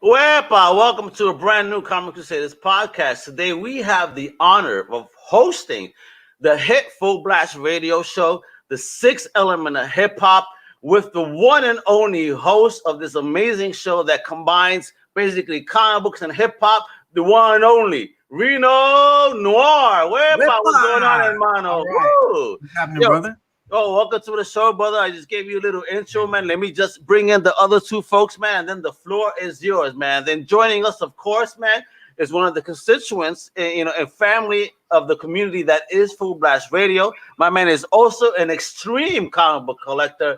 Wepa, welcome to a brand new Comic Crusaders podcast. Today we have the honor of hosting the hit FullBlast Radio show, the sixth element of hip hop, with the one and only host of this amazing show that combines basically comic books and hip hop, the one and only Reno Noir. Wepa, what's going on, hermano? Right. What's happening, brother? Oh, welcome to the show, brother. I just gave you a little intro, man. Let me just bring in the other two folks, man. And then the floor is yours, man. Then joining us, of course, man, is one of the constituents, and family of the community that is FullBlast Radio. My man is also an extreme comic book collector.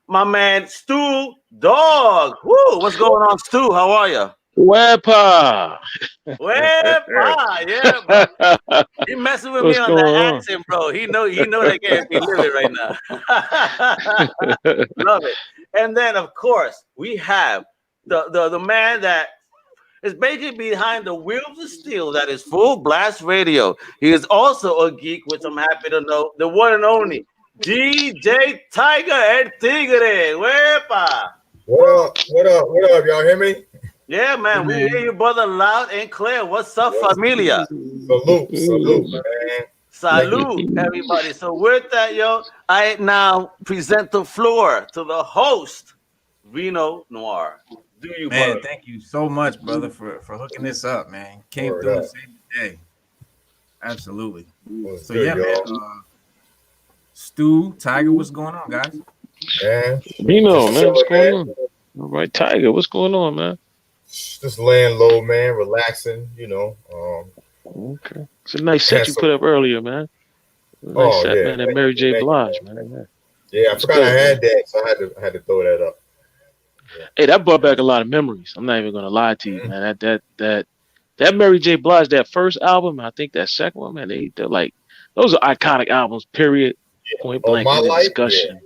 My man, Stu Dog. Woo, what's going on, Stu? How are you? Wepa. Yeah, bro. He messing with me on the accent, bro. He know that can't be living right now. Love it. And then, of course, we have the man that is basically behind the wheels of steel. That is FullBlast Radio. He is also a geek, which I'm happy to know. The one and only Djtiger and Tigre. Wepa. What up? Y'all hear me? Yeah, man, we hear you, brother, loud and clear. What's up, familia? Salute, man. Salute, everybody. So with that, yo, I now present the floor to the host, Reno Noir. Do you, man? brother? Thank you so much, brother, for hooking this up, man. Came through and saved the day. Absolutely. So good, yeah, man. Stu, Tiger, what's going on, guys? Man, Reno, man, what's going on? All right, Tiger, what's going on, man? just laying low, man, relaxing. Okay, it's a nice set you put up earlier, man. Nice set, man. That Mary J. Blige, man. Yeah, I forgot I had that, so I had to throw that up. Yeah. Hey, that brought back a lot of memories. I'm not even gonna lie to you, man. That Mary J. Blige, that first album, I think that second one, man, they're like those are iconic albums. Period. Point blank in the discussion.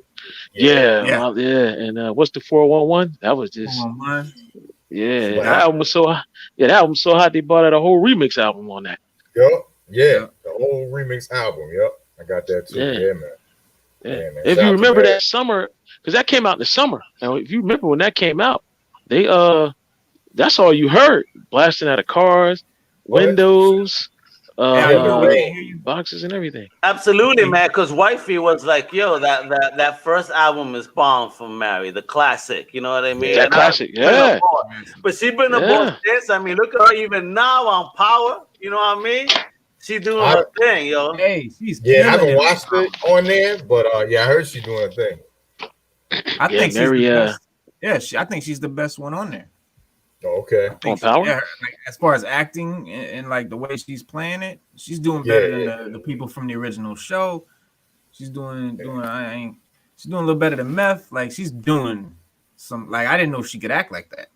Yeah. And what's the 411? That was just. Yeah, that album was so hot. Yeah, that album was so hot they bought out a whole remix album on that. Yep. The whole remix album. Yep, I got that too. Yeah, man. Yeah, man. If you remember that summer, because that came out in the summer. Now, if you remember when that came out, they that's all you heard, blasting out of cars, windows, boxes and everything. Absolutely, man. Because Wifey was like, "Yo, that first album is bomb from Mary, the classic." You know what I mean? That classic, yeah. But she been aboard this. I mean, look at her even now on Power. You know what I mean? She doing her thing, yo. Hey, she's I haven't watched it on there, but I heard she's doing her thing. I think Mary, she's the best. I think she's the best one on there. Okay. On Power? Yeah, like, as far as acting and like the way she's playing it, she's doing better than the people from the original show. She's doing she's doing a little better than Meth. Like she's doing some. Like I didn't know she could act like that.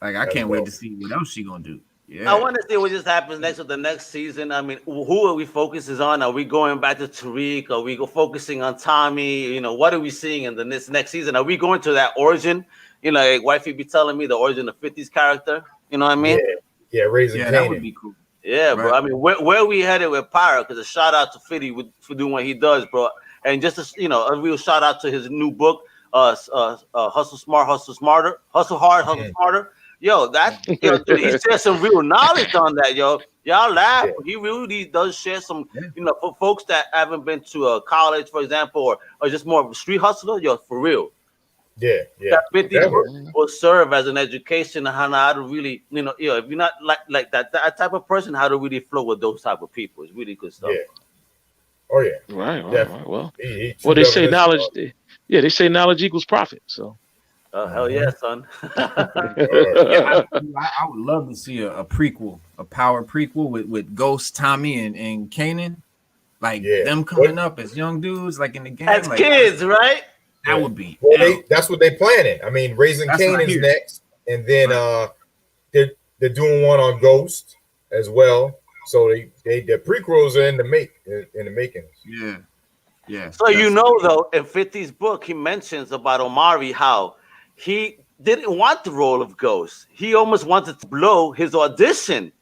Like I can't wait to see what else she gonna do. Yeah. I want to see what just happens next with the next season. I mean, who are we focusing on? Are we going back to Tariq? Are we focusing on Tommy? You know, what are we seeing in this next season? Are we going to that origin? You know, like Wifey be telling me the origin of 50's character. You know what I mean? Yeah, raising Canaan. That would be cool. Yeah, right. Bro. I mean, where we headed with Pyro? Because a shout out to 50 for doing what he does, bro. And just a real shout out to his new book, Hustle Smart, Hustle Smarter, Hustle Hard, Hustle Smarter. Yo, dude, he shares some real knowledge on that, yo. Y'all laugh. Yeah. He really does share some, for folks that haven't been to a college, for example, or just more of a street hustler, yo, for real. Yeah. That 50 will serve as an education on how to really, if you're not like that type of person, how to really flow with those type of people. It's really good stuff. Yeah. Oh yeah. Right. Well, they say knowledge. They say knowledge equals profit. So. Hell yeah, son. I would love to see a prequel, a Power prequel with Ghost, Tommy, and Kanan, like them coming up as young dudes, like in the game, as like, kids, right? That would be. Well, that's what they're planning. I mean, Raising Kanan's next, and then they're doing one on Ghost as well. So the prequels are in the makings. Yeah. So though, in 50's book, he mentions about Omari how he didn't want the role of Ghost. He almost wanted to blow his audition.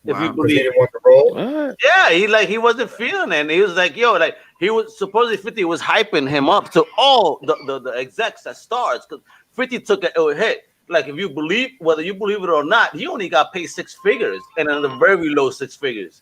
If you believe, he didn't want the role. Yeah, he wasn't feeling it. And he was like, he was supposedly 50 was hyping him up to all the execs that stars because 50 took an ill hit. like if you believe, whether you believe it or not, he only got paid 6 figures, and in the very low 6 figures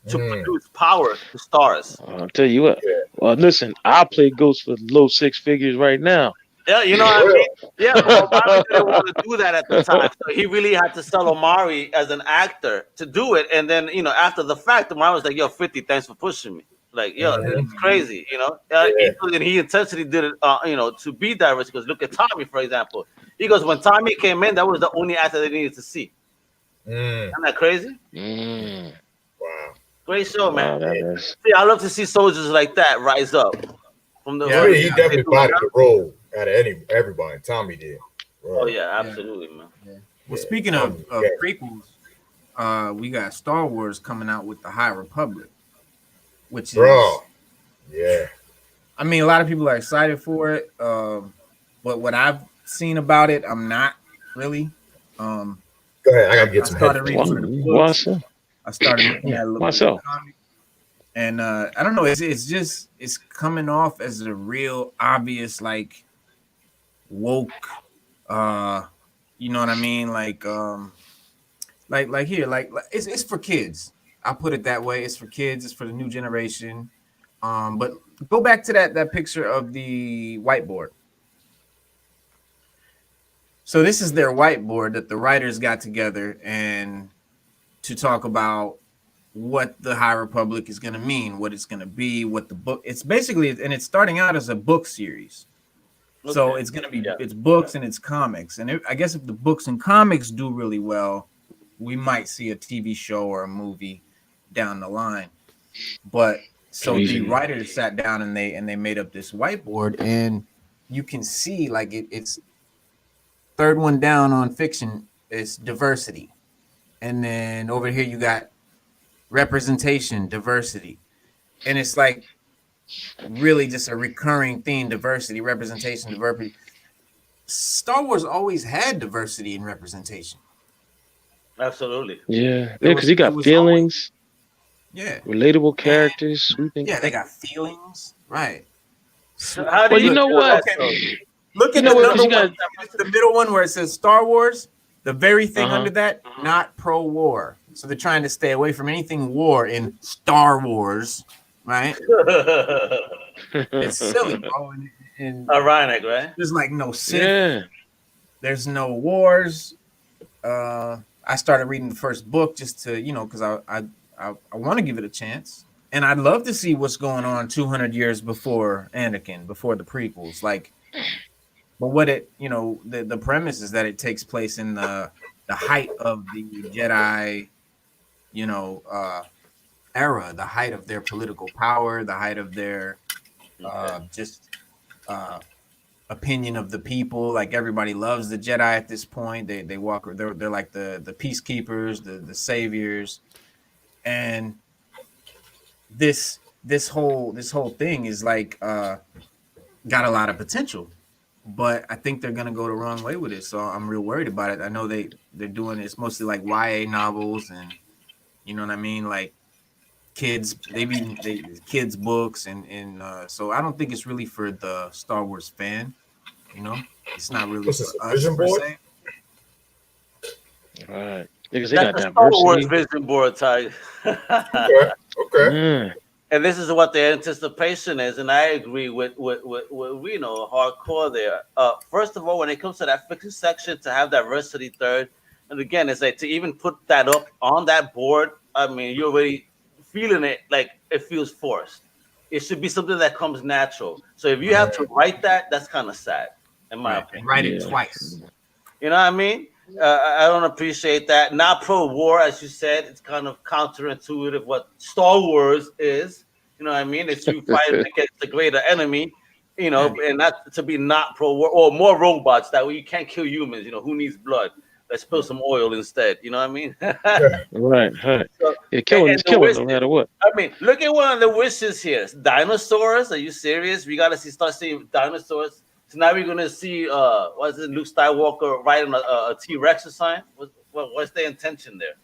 to produce power to stars. I'll tell you what. Well, listen, I play Ghost for low 6 figures right now. Yeah, you know what I mean? Yeah, but Omari didn't want to do that at the time. So he really had to sell Omari as an actor to do it. And then, after the fact, Omari was like, yo, 50, thanks for pushing me. Like, yo, it's crazy, And he intentionally did it, to be diverse. Because look at Tommy, for example. He goes, when Tommy came in, that was the only actor they needed to see. Isn't that crazy? Wow. Great show, man. Wow, See, I love to see soldiers like that rise up. From the he definitely bodied the role out of everybody. Tommy did. Right. Oh yeah, absolutely, man. Yeah. Well, speaking of prequels, we got Star Wars coming out with the High Republic, which is I mean, a lot of people are excited for it, but what I've seen about it, I'm not really. Go ahead, I gotta get some. I started looking at myself. And I don't know, it's coming off as a real obvious, like, woke, you know what I mean? Like it's for kids. I'll put it that way. It's for kids, it's for the new generation. But go back to that picture of the whiteboard. So this is their whiteboard that the writers got together and to talk about what the High Republic is going to mean, what it's going to be, what the book. It's basically, and it's starting out as a book series. Okay. So it's going to be it's books and it's comics. And I guess if the books and comics do really well, we might see a TV show or a movie down the line. But so the writers sat down and they made up this whiteboard, and you can see like it's third one down on fiction is diversity. And then over here you got representation, diversity. And it's like really just a recurring theme: diversity, representation, diversity. Star Wars always had diversity and representation. Absolutely. Yeah, because you got feelings. Relatable characters. Yeah, they got feelings. Right. So how do you know what? Look at the middle one where it says Star Wars. The very thing under that, not pro-war. So they're trying to stay away from anything war in Star Wars, right? It's silly, bro. And ironic, right? There's like no Sith. Yeah. There's no wars. I started reading the first book just to, because I want to give it a chance. And I'd love to see what's going on 200 years before Anakin, before the prequels. Like, but what the premise is that it takes place in the height of the Jedi, era, the height of their political power, the height of their opinion of the people. Like everybody loves the Jedi at this point. They're like the peacekeepers, the saviors, and this whole thing is like got a lot of potential. But I think they're gonna go the wrong way with it, so I'm real worried about it. I know they're doing it's mostly like YA novels, and you know what I mean, like kids. Kids books, and so I don't think it's really for the Star Wars fan. It's not really for us per se. All right, because they got diversity. Star Wars vision board, Djtiger. Okay. And this is what the anticipation is, and I agree with Reno hardcore there. First of all, when it comes to that fiction section, to have diversity third, and again, it's like to even put that up on that board. I mean, you're already feeling it like it feels forced. It should be something that comes natural. So if you have to write that, that's kind of sad, in my opinion. Write it twice. You know what I mean? I don't appreciate that. Not pro-war, as you said. It's kind of counterintuitive what Star Wars is. You know what I mean? It's you fighting against the greater enemy, and not to be not pro-war or more robots. That way you can't kill humans. Who needs blood? Let's spill some oil instead. You know what I mean? Right. So, killing no matter what. I mean, look at one of the wishes here. Dinosaurs? Are you serious? We got to start seeing dinosaurs. So now we're gonna see Luke Skywalker riding a T-Rex or something. What's the intention there?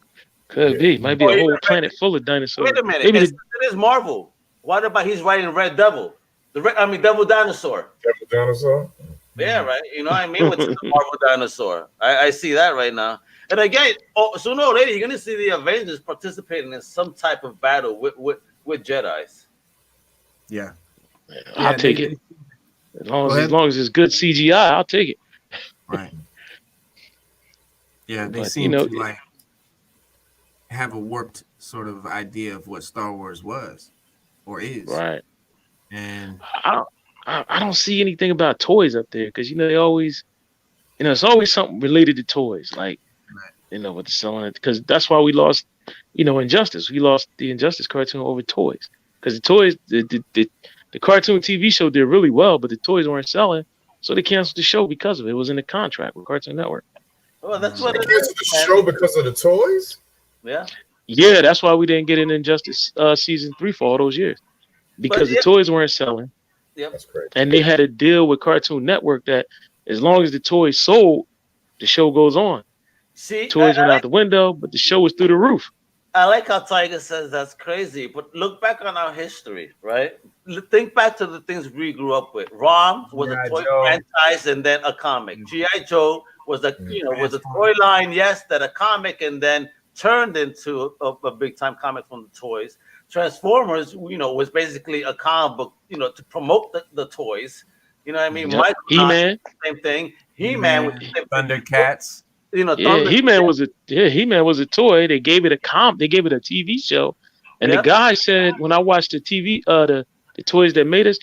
Could be. Might be a whole planet full of dinosaurs. Wait a minute. It is Marvel. What about he's riding Red Devil? Devil Dinosaur. Devil Dinosaur? Yeah, right. You know what I mean? With the Marvel dinosaur. I see that right now. And again, sooner or later, you're gonna see the Avengers participating in some type of battle with Jedis. Yeah. I'll take it. As long as it's good CGI, I'll take it. Right. Yeah, they But, seem to like have a warped sort of idea of what Star Wars was or is. Right. And I don't see anything about toys up there because they always, it's always something related to toys, like with the selling it, because that's why we lost, Injustice. We lost the Injustice cartoon over toys because the toys, the cartoon TV show did really well, but the toys weren't selling, so they canceled the show because of it. It was in the contract with Cartoon Network. Well, that's what they canceled the show because of the toys. Yeah, that's why we didn't get an Injustice season 3 for all those years because the toys weren't selling. Yep. That's crazy. And they had a deal with Cartoon Network that as long as the toys sold, the show goes on. See, toys went out the window, but the show was through the roof. I like how Tiger says that's crazy, but look back on our history, right? Think back to the things we grew up with. ROM was a toy franchise and then a comic. G.I. Joe was a was a toy line, yes, that a comic, and then turned into a big time comic from the toys. Transformers, was basically a comic book, to promote the toys. You know what I mean? Yep. He-Man, same thing. He-Man with Thundercats. He-Man was a toy. They gave it they gave it a TV show. And the guy said, when I watched the TV, the toys that made us,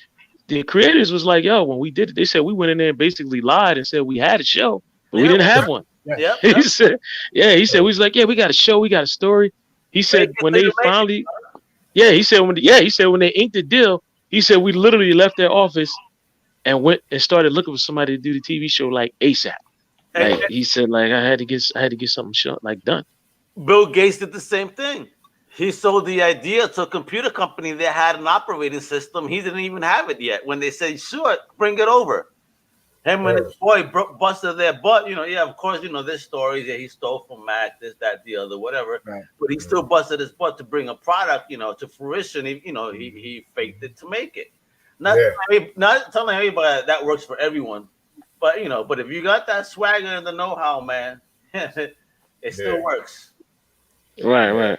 the creators was like, yo, when we did it, they said we went in there and basically lied and said we had a show, but we didn't have one. Yeah. He said, we was like, we got a show, we got a story. He said when they finally he said when they inked the deal, he said we literally left their office and went and started looking for somebody to do the TV show like ASAP. Like he said, like I had to get something done. Bill Gates did the same thing. He sold the idea to a computer company that had an operating system. He didn't even have it yet. When they said, "Sure, bring it over," him and his boy busted their butt. Of course, there's stories that he stole from Mac, this, that, the other, whatever. Right. But he still busted his butt to bring a product, to fruition. He faked it to make it. Not telling everybody that works for everyone. But but if you got that swagger and the know-how, man, it still works. Right.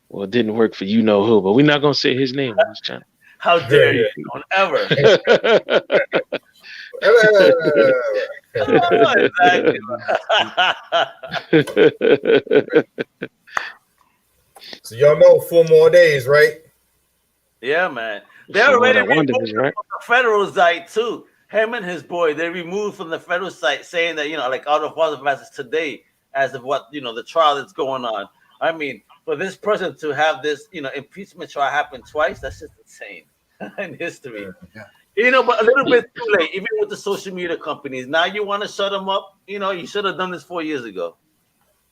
Well, it didn't work for who, but we're not gonna say his name on this channel. How dare you? Don't ever. So y'all know 4 more days, right? Yeah, man. They're already removed from the federal site too. Him and his boy, they removed from the federal site, saying that like out of all the masses today, as of what the trial that's going on. I mean, for this person to have this impeachment trial happen twice, that's just insane in history. Yeah. But a little bit too late, even with the social media companies. Now you want to shut them up? You should have done this 4 years ago.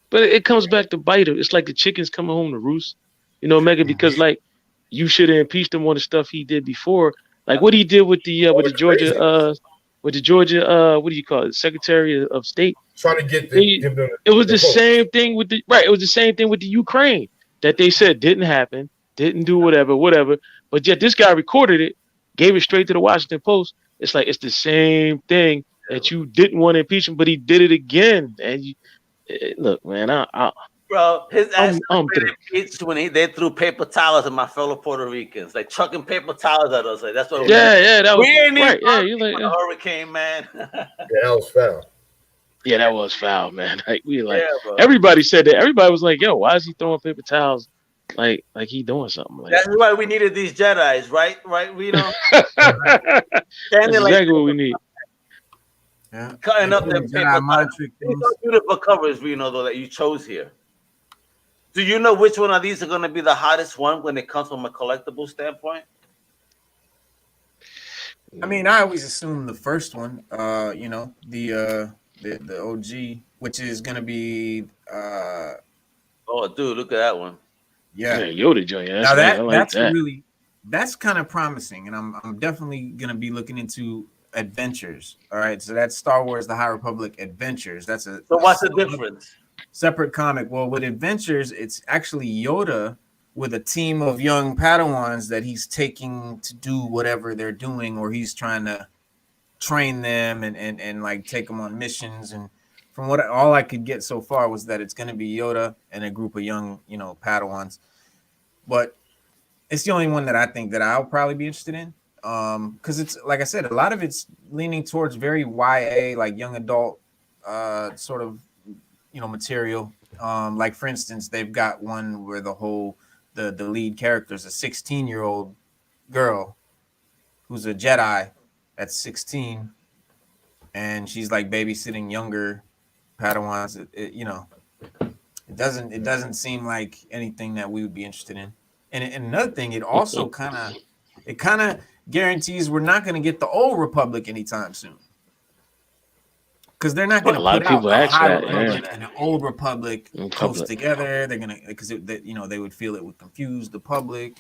But it comes back to bite him. It's like the chickens coming home to roost, Megan, because like you should have impeached him on the stuff he did before. Like what he did with the Georgia what do you call it, Secretary of State, trying to get it was the same thing with it was the same thing with the Ukraine that they said didn't happen, didn't do whatever, but yet this guy recorded it, gave it straight to the Washington Post. It's like it's the same thing that you didn't want to impeach him, but he did it again. And look, man, bro, his ass impeached when they threw paper towels at my fellow Puerto Ricans, like chucking paper towels at us. Like that's what. That was we ain't right. even You're like a hurricane, man. That was foul. Yeah, that was foul, man. Like everybody said that. Everybody was like, "Yo, why is he throwing paper towels? Like he doing something?" Like that's why we needed these Jedis, right? We don't. That's exactly what we need. Yeah. Cutting up them beautiful covers, though, that you chose here. Do you know which one of these are going to be the hottest one when it comes from a collectible standpoint? I mean, I always assume the first one, the OG, which is going to be. Oh, dude, look at that one. Yeah, Yoda joint. Now that's kind of promising, and I'm definitely going to be looking into Adventures. All right, so that's Star Wars: The High Republic Adventures. So what's the difference? Separate comic. Well, with Adventures, it's actually Yoda with a team of young Padawans that he's taking to do whatever they're doing, or he's trying to train them and like take them on missions. And from what all I could get so far was that it's going to be Yoda and a group of young, Padawans. But it's the only one that I think that I'll probably be interested in. Because it's like I said, a lot of it's leaning towards very YA, like young adult sort of material. Like for instance, they've got one where the lead character is a 16-year-old girl who's a Jedi that's 16, and she's like babysitting younger Padawans. It doesn't seem like anything that we would be interested in. And another thing, it also kind of guarantees we're not going to get the Old Republic anytime soon, because they're not going to put out the High Republic and the Old Republic close together. They're going to, because they would feel it would confuse the public.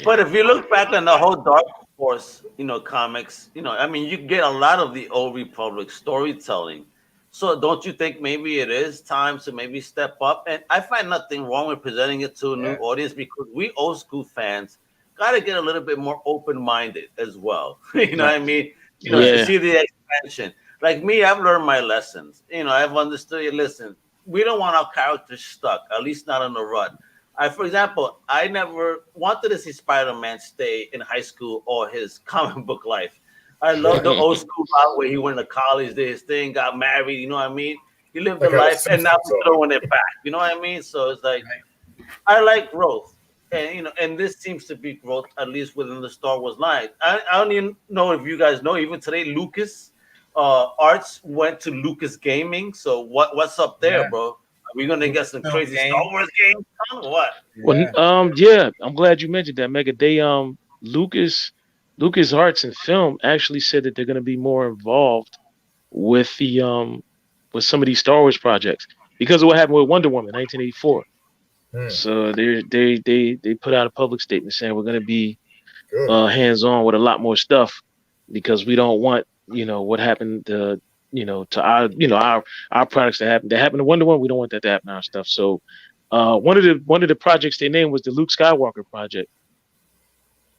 But if you look back on the whole Dark Force, comics, I mean, you get a lot of the Old Republic storytelling. So don't you think maybe it is time to maybe step up? And I find nothing wrong with presenting it to a new audience, because we old school fans got to get a little bit more open-minded as well. You know what I mean? To see the expansion. Like me, I've learned my lessons. I've understood. Listen, we don't want our characters stuck, at least not on the run. For example, I never wanted to see Spider-Man stay in high school or his comic book life. I love the old school route where he went to college, did his thing, got married. You know what I mean? He lived a life, and now we're throwing it back. You know what I mean? So it's like, I like growth, and and this seems to be growth, at least within the Star Wars line. I don't even know if you guys know. Even today, Lucas Arts went to Lucas Gaming. So what's up there, bro? Are we gonna get some crazy Star Wars games or what? Well, I'm glad you mentioned that, Mega. They Lucas Arts and Film actually said that they're going to be more involved with the with some of these Star Wars projects because of what happened with Wonder Woman 1984. So they put out a public statement saying we're going to be hands on with a lot more stuff, because we don't want what happened to our products that happened to Wonder Woman. We don't want that to happen to our stuff. So one of the projects they named was the Luke Skywalker project.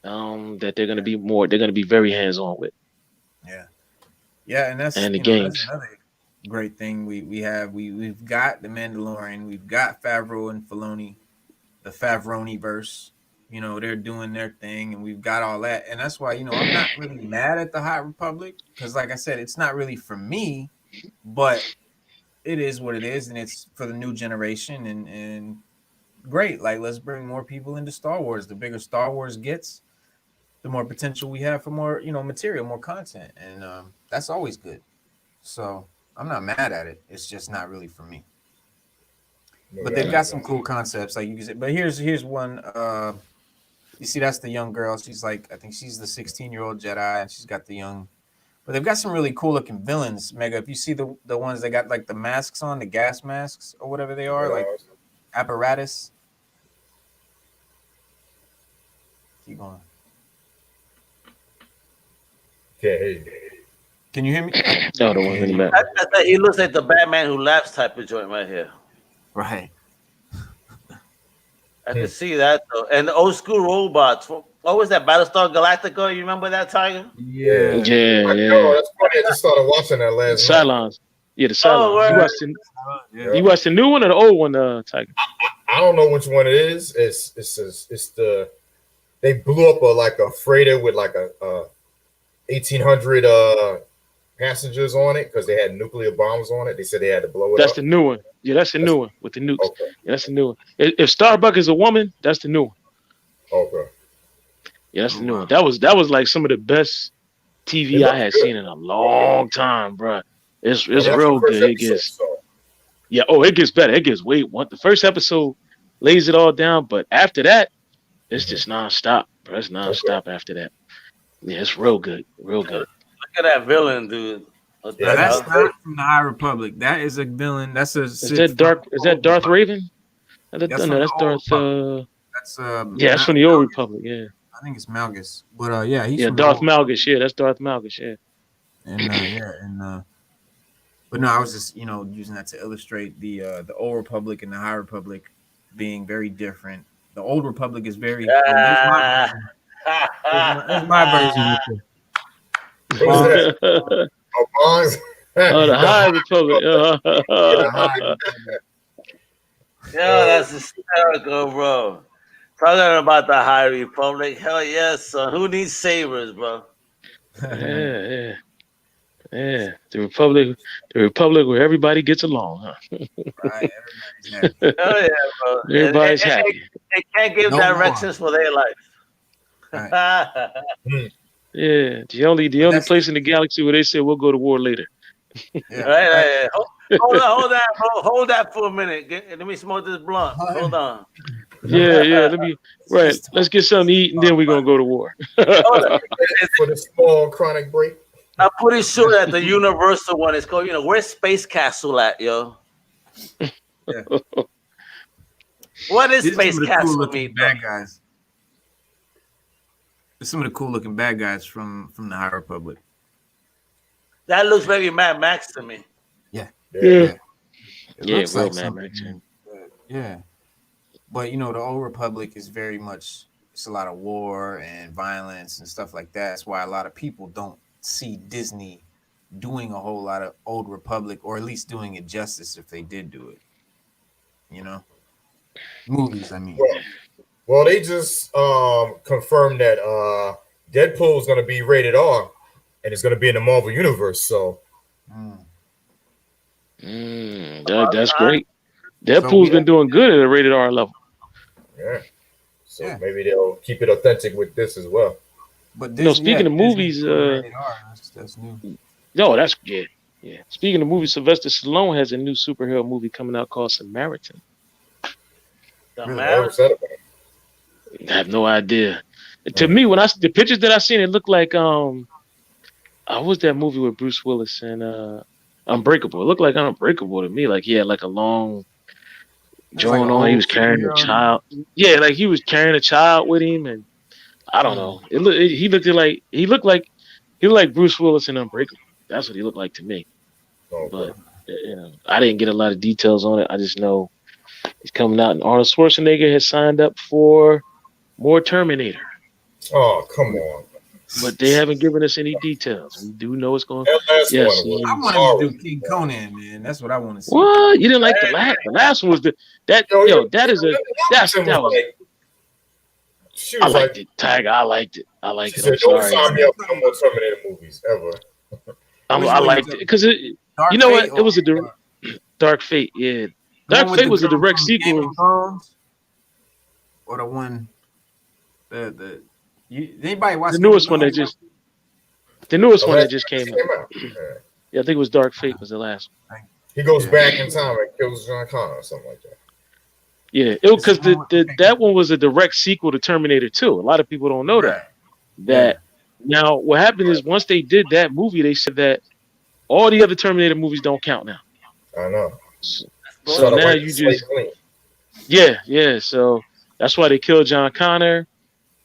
That they're going to be very hands-on with. Yeah, and that's the games. That's another great thing we've got the Mandalorian, we've got Favreau and Filoni, the Favroni-verse. They're doing their thing, and we've got all that, and that's why I'm not really mad at the High Republic, because like I said, it's not really for me, but it is what it is, and it's for the new generation, and great. Like, let's bring more people into Star Wars. The bigger Star Wars gets, the more potential we have for more, material, more content. And that's always good. So I'm not mad at it. It's just not really for me. But they've got some cool concepts, like you said. But here's one. You see, that's the young girl. She's like, I think she's the 16-year-old Jedi, and she's got the young. But they've got some really cool looking villains, Mega. If you see the ones that got like the masks on, the gas masks or whatever they are, like apparatus. Keep going. Okay. Can you hear me? No, the one in the back. He looks like the Batman Who Laughs type of joint right here. Right. I can see that though. And the old school robots. What was that? Battlestar Galactica? You remember that, Tiger? Yeah. That's funny. I just started watching that last night. Cylons. Yeah, the Cylons. You watched the new one or the old one, Tiger? I don't know which one it is. It's the they blew up a freighter with like a 1,800 passengers on it because they had nuclear bombs on it. They said they had to blow it up. That's the new one. Yeah, that's the new one with the nukes. Okay. Yeah, that's the new one. If Starbuck is a woman, that's the new one. Okay. Yeah, that's the new one. That was like some of the best TV I had seen in a long time, bro. It's real good. It gets it gets better. It gets the first episode lays it all down, but after that, it's just nonstop, bro. It's nonstop after that. Yeah, it's real good. Real good. Look at that villain, dude. Yeah, that's not from the High Republic. That is a villain. That's a. Is that Darth Raven? That's Darth. That's that's from the Old Republic. Yeah. I think it's Malgus, but he's Darth Malgus. Yeah, that's Darth Malgus. Yeah. And but no, I was just using that to illustrate the Old Republic and the High Republic being very different. The Old Republic is very. There's my version. What is that? Oh, bonds. Oh, the High Republic. Yeah, that's hysterical, bro. Talking about the High Republic. Hell yes, son. Who needs sabers, bro? Yeah. The Republic where everybody gets along, huh? Right, everybody's happy. Hell yeah, bro. Everybody's happy. They can't give directions for their life. Right. Yeah, the only place in the galaxy where they said we'll go to war later. Yeah. Right. Hold that, bro. Hold that for a minute. Let me smoke this blunt. Hold on. Yeah. Let's get something to eat and then we're gonna go to war. For the small chronic break. I'm pretty sure that the universal one is called. Where's Space Castle at, yo? Yeah. What is Space Castle mean? Bad guys. There's some of the cool looking bad guys from the High Republic. That looks very Mad Max to me. Yeah. It looks real like Mad Max. Yeah. But the Old Republic is very much, it's a lot of war and violence and stuff like that. That's why a lot of people don't see Disney doing a whole lot of Old Republic, or at least doing it justice if they did do it. Movies, I mean. Well, they just confirmed that Deadpool is going to be rated R, and it's going to be in the Marvel Universe. So, that's great. Deadpool's been doing good at a rated R level. Yeah. So maybe they'll keep it authentic with this as well. But speaking of movies, that's new. No, that's yeah. Speaking of movies, Sylvester Stallone has a new superhero movie coming out called Samaritan. Really? I have no idea. To me, when the pictures that I seen, it looked like what was that movie with Bruce Willis and Unbreakable? It looked like Unbreakable to me. Like he had like a long joint on. He was carrying a child. Yeah, like he was carrying a child with him, and I don't know. He looked like Bruce Willis in Unbreakable. That's what he looked like to me. But I didn't get a lot of details on it. I just know he's coming out, and Arnold Schwarzenegger has signed up for more Terminator. Oh, come on. But they haven't given us any details. We do know it's going. I want him to do King Conan, man. That's what I want to see. What? You didn't like the last? The last one was that was. I liked it, Tiger. I liked it. I'm sorry. Don't sign me up for no more Terminator movies ever. I liked it because you know what? It was a Dark Fate. Yeah, Dark Fate was a direct sequel. Or the one, anybody watch the newest one that just came out? Yeah, I think it was Dark Fate was the last one. He goes back in time and kills John Connor or something like that. Yeah, because that one was a direct sequel to Terminator 2. A lot of people don't know that. Now what happened is once they did that movie, they said that all the other Terminator movies don't count now. I know. So now you just so that's why they killed John Connor.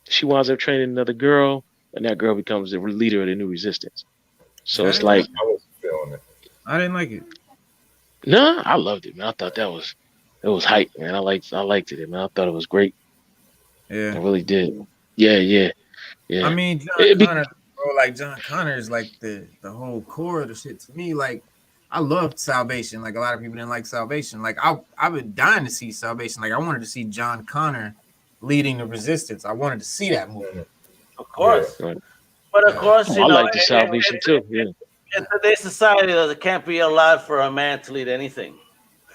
She winds up training another girl, and that girl becomes the leader of the new resistance. So it's like I wasn't feeling it. I didn't like it. No, I loved it, man. I thought it was hype, man. I liked it, man. I thought it was great. Yeah, I really did. Yeah. I mean, John Connor is like the whole core of the shit to me. Like, I loved Salvation. Like, a lot of people didn't like Salvation. Like, I've been dying to see Salvation. Like, I wanted to see John Connor leading the resistance. I wanted to see that movie. Of course. Yeah. But of course, I like the Salvation too. Yeah. In today's society, it can't be allowed for a man to lead anything.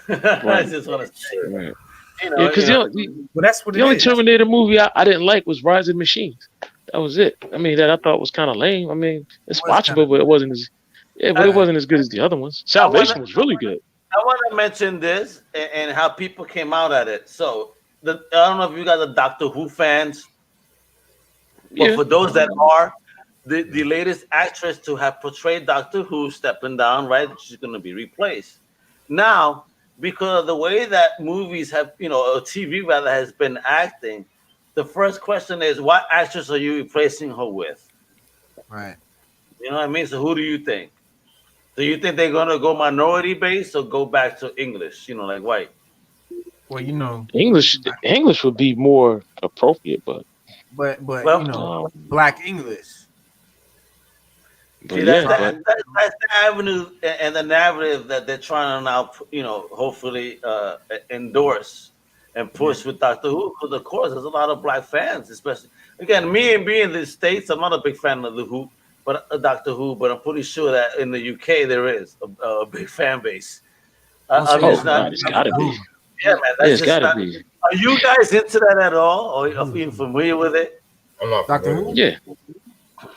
I just want to say, right. Because that's what the only Terminator movie I didn't like was Rise of the Machines. That was it. I mean, that I thought was kind of lame. I mean, it's watchable, but it wasn't as it wasn't as good as the other ones. Salvation was really good. I want to mention this and how people came out at it. So I don't know if you guys are Doctor Who fans, but for those that are, the latest actress to have portrayed Doctor Who stepping down, right? She's going to be replaced. Now, because of the way that movies have, or TV rather has been acting, the first question is, what actress are you replacing her with? Right. You know what I mean? So who do you think? Do you think they're going to go minority based or go back to English, like white? Well, English would be more appropriate, but Black English. But See, yeah, that's the avenue and the narrative that they're trying to now, hopefully endorse and push with Doctor Who. Because of course, there's a lot of black fans, especially again, me and being in the States, I'm not a big fan of the Who, but Doctor Who. But I'm pretty sure that in the UK there is a big fan base. I'm just not. it's gotta be. Yeah, man, that's It's just gotta not. be. Are you guys into that at all, or are you familiar with it? I'm not Doctor familiar. Who? Yeah,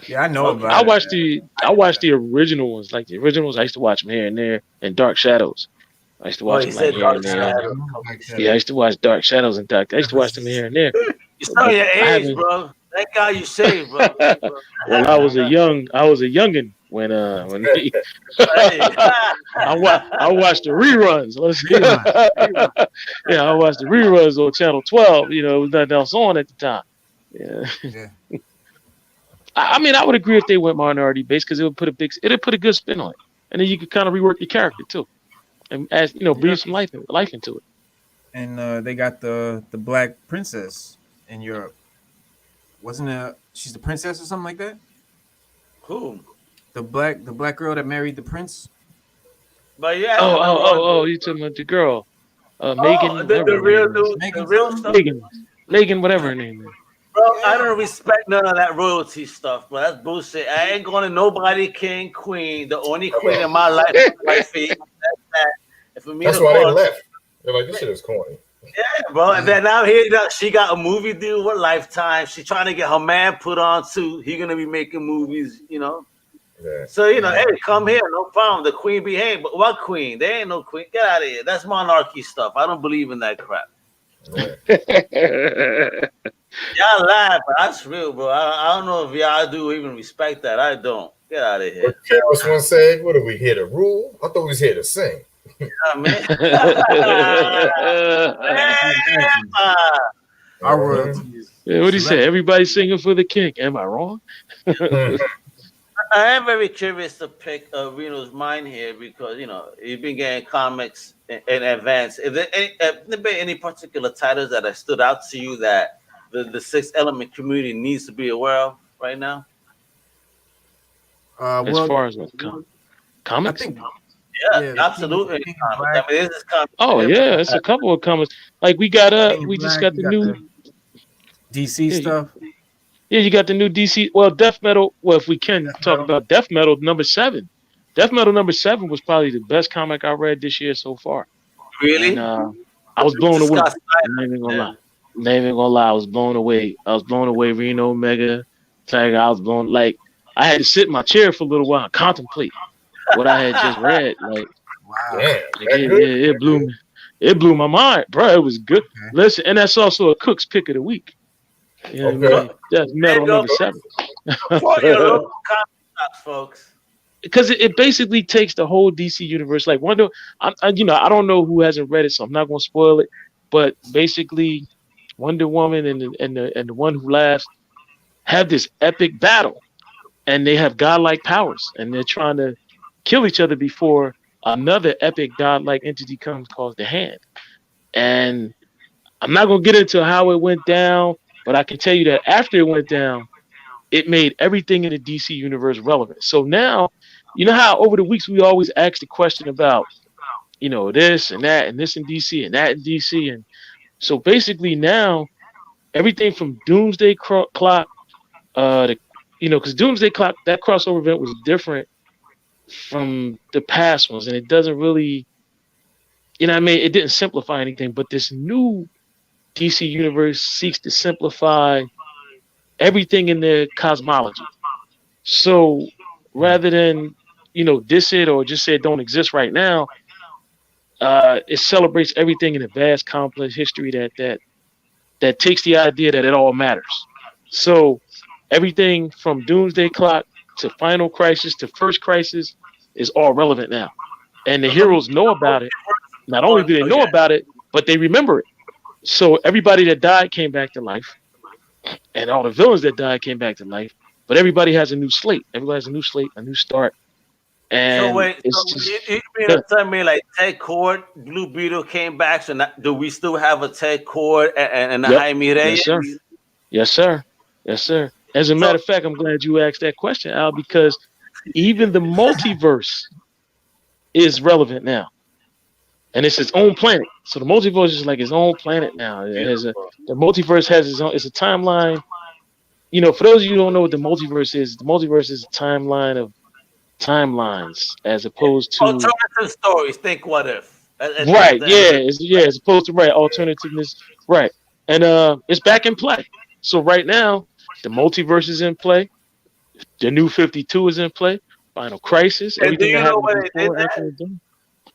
Yeah, I know about I it. watched the original ones. Like the originals, I used to watch them here and there, and Dark Shadows. I used to watch You them like said here Dark and there. Shadow. Yeah, I used to watch Dark Shadows and Dark. I used to watch them here and there. You're showing your I age, haven't- bro. Thank God you saved, bro. Well, I was a youngin when he, I watched the reruns. Yeah, I watched the reruns on Channel 12. You know, it was nothing else on at the time. Yeah. I mean, I would agree if they went minority based because it'd put a good spin on it, and then you could kind of rework your character too, and as breathe some life into it. And they got the black princess in Europe. Wasn't it? She's the princess or something like that. Who? The black girl that married the prince. But yeah. Oh! You talking about the girl, Megan? The real dude, the real stuff. Megan, whatever her name is. Bro, I don't respect none of that royalty stuff, bro. That's bullshit. I ain't going to nobody king, queen. The only queen in my life is my feet. That's that. And for me, That's why they left. They're like, this shit is corny. Yeah, bro. And then now here she got a movie deal with Lifetime. She's trying to get her man put on too. He gonna be making movies, Yeah. So hey, come here, no problem. The queen behave, but what queen? There ain't no queen. Get out of here. That's monarchy stuff. I don't believe in that crap. Y'all laugh, but that's real, bro. I don't know if y'all do even respect that. I don't. Get out of here. What Carlos once said, what are we here to rule? I thought we was here to sing. Our royalties. Yeah, what do you say? Everybody singing for the king. Am I wrong? I am very curious to pick Reno's mind here because you've been getting comics in advance. If there any particular titles that have stood out to you that the Sixth Element community needs to be aware of right now? As far as what comics? I think, yeah, absolutely. It's a couple of comics. Like we just got the new DC stuff. Yeah, you got the new DC. Well, Death Metal. Well, if we can talk about Death Metal #7. Death Metal #7 was probably the best comic I read this year so far. Really? And, I was blown away. I'm not even gonna lie. I was blown away. Reno, Mega, Djtiger. I was blown. Like I had to sit in my chair for a little while and contemplate what I had just read. Like, wow, it blew me. It blew my mind, bro. It was good. Okay. Listen, and that's also a Cook's pick of the week. You know what I mean? That's Metal #7. Support your local comic shops, folks. Because it basically takes the whole DC universe. Like Wonder, I don't know who hasn't read it, so I'm not going to spoil it. But basically, Wonder Woman and the One Who Laughs have this epic battle, and they have godlike powers, and they're trying to kill each other before another epic godlike entity comes called the Hand. And I'm not going to get into how it went down, but I can tell you that after it went down, it made everything in the DC universe relevant. So now, you know how over the weeks we always ask the question about, this and that and this in DC and that in DC. And so basically now, everything from Doomsday Clock, because Doomsday Clock, that crossover event was different from the past ones. And it doesn't really, it didn't simplify anything. But this new DC universe seeks to simplify everything in their cosmology. So rather than, diss it or just say it don't exist right now, it celebrates everything in a vast, complex history that takes the idea that it all matters. So everything from Doomsday Clock to Final Crisis to First Crisis is all relevant now. And the heroes know about it. Not only do they know about it, but they remember it. So everybody that died came back to life. And all the villains that died came back to life. But everybody has a new slate. Everybody has a new slate, a new start. And so wait, you mean to tell me like Ted Cord, Blue Beetle came back? So do we still have a Ted Cord and a Jaime Reyes? Yes, sir. As a matter of fact, I'm glad you asked that question, Al, because even the multiverse is relevant now. And it's its own planet. So the multiverse is like its own planet now. The multiverse has its own, it's a timeline. You know, for those of you who don't know what the multiverse is a timeline of timelines as opposed to alternative stories. Think what if. Right, as opposed to alternativeness. Right. And it's back in play. So right now, the multiverse is in play. The new 52 is in play. Final Crisis. And everything do you that know happened what before, they did after, and done.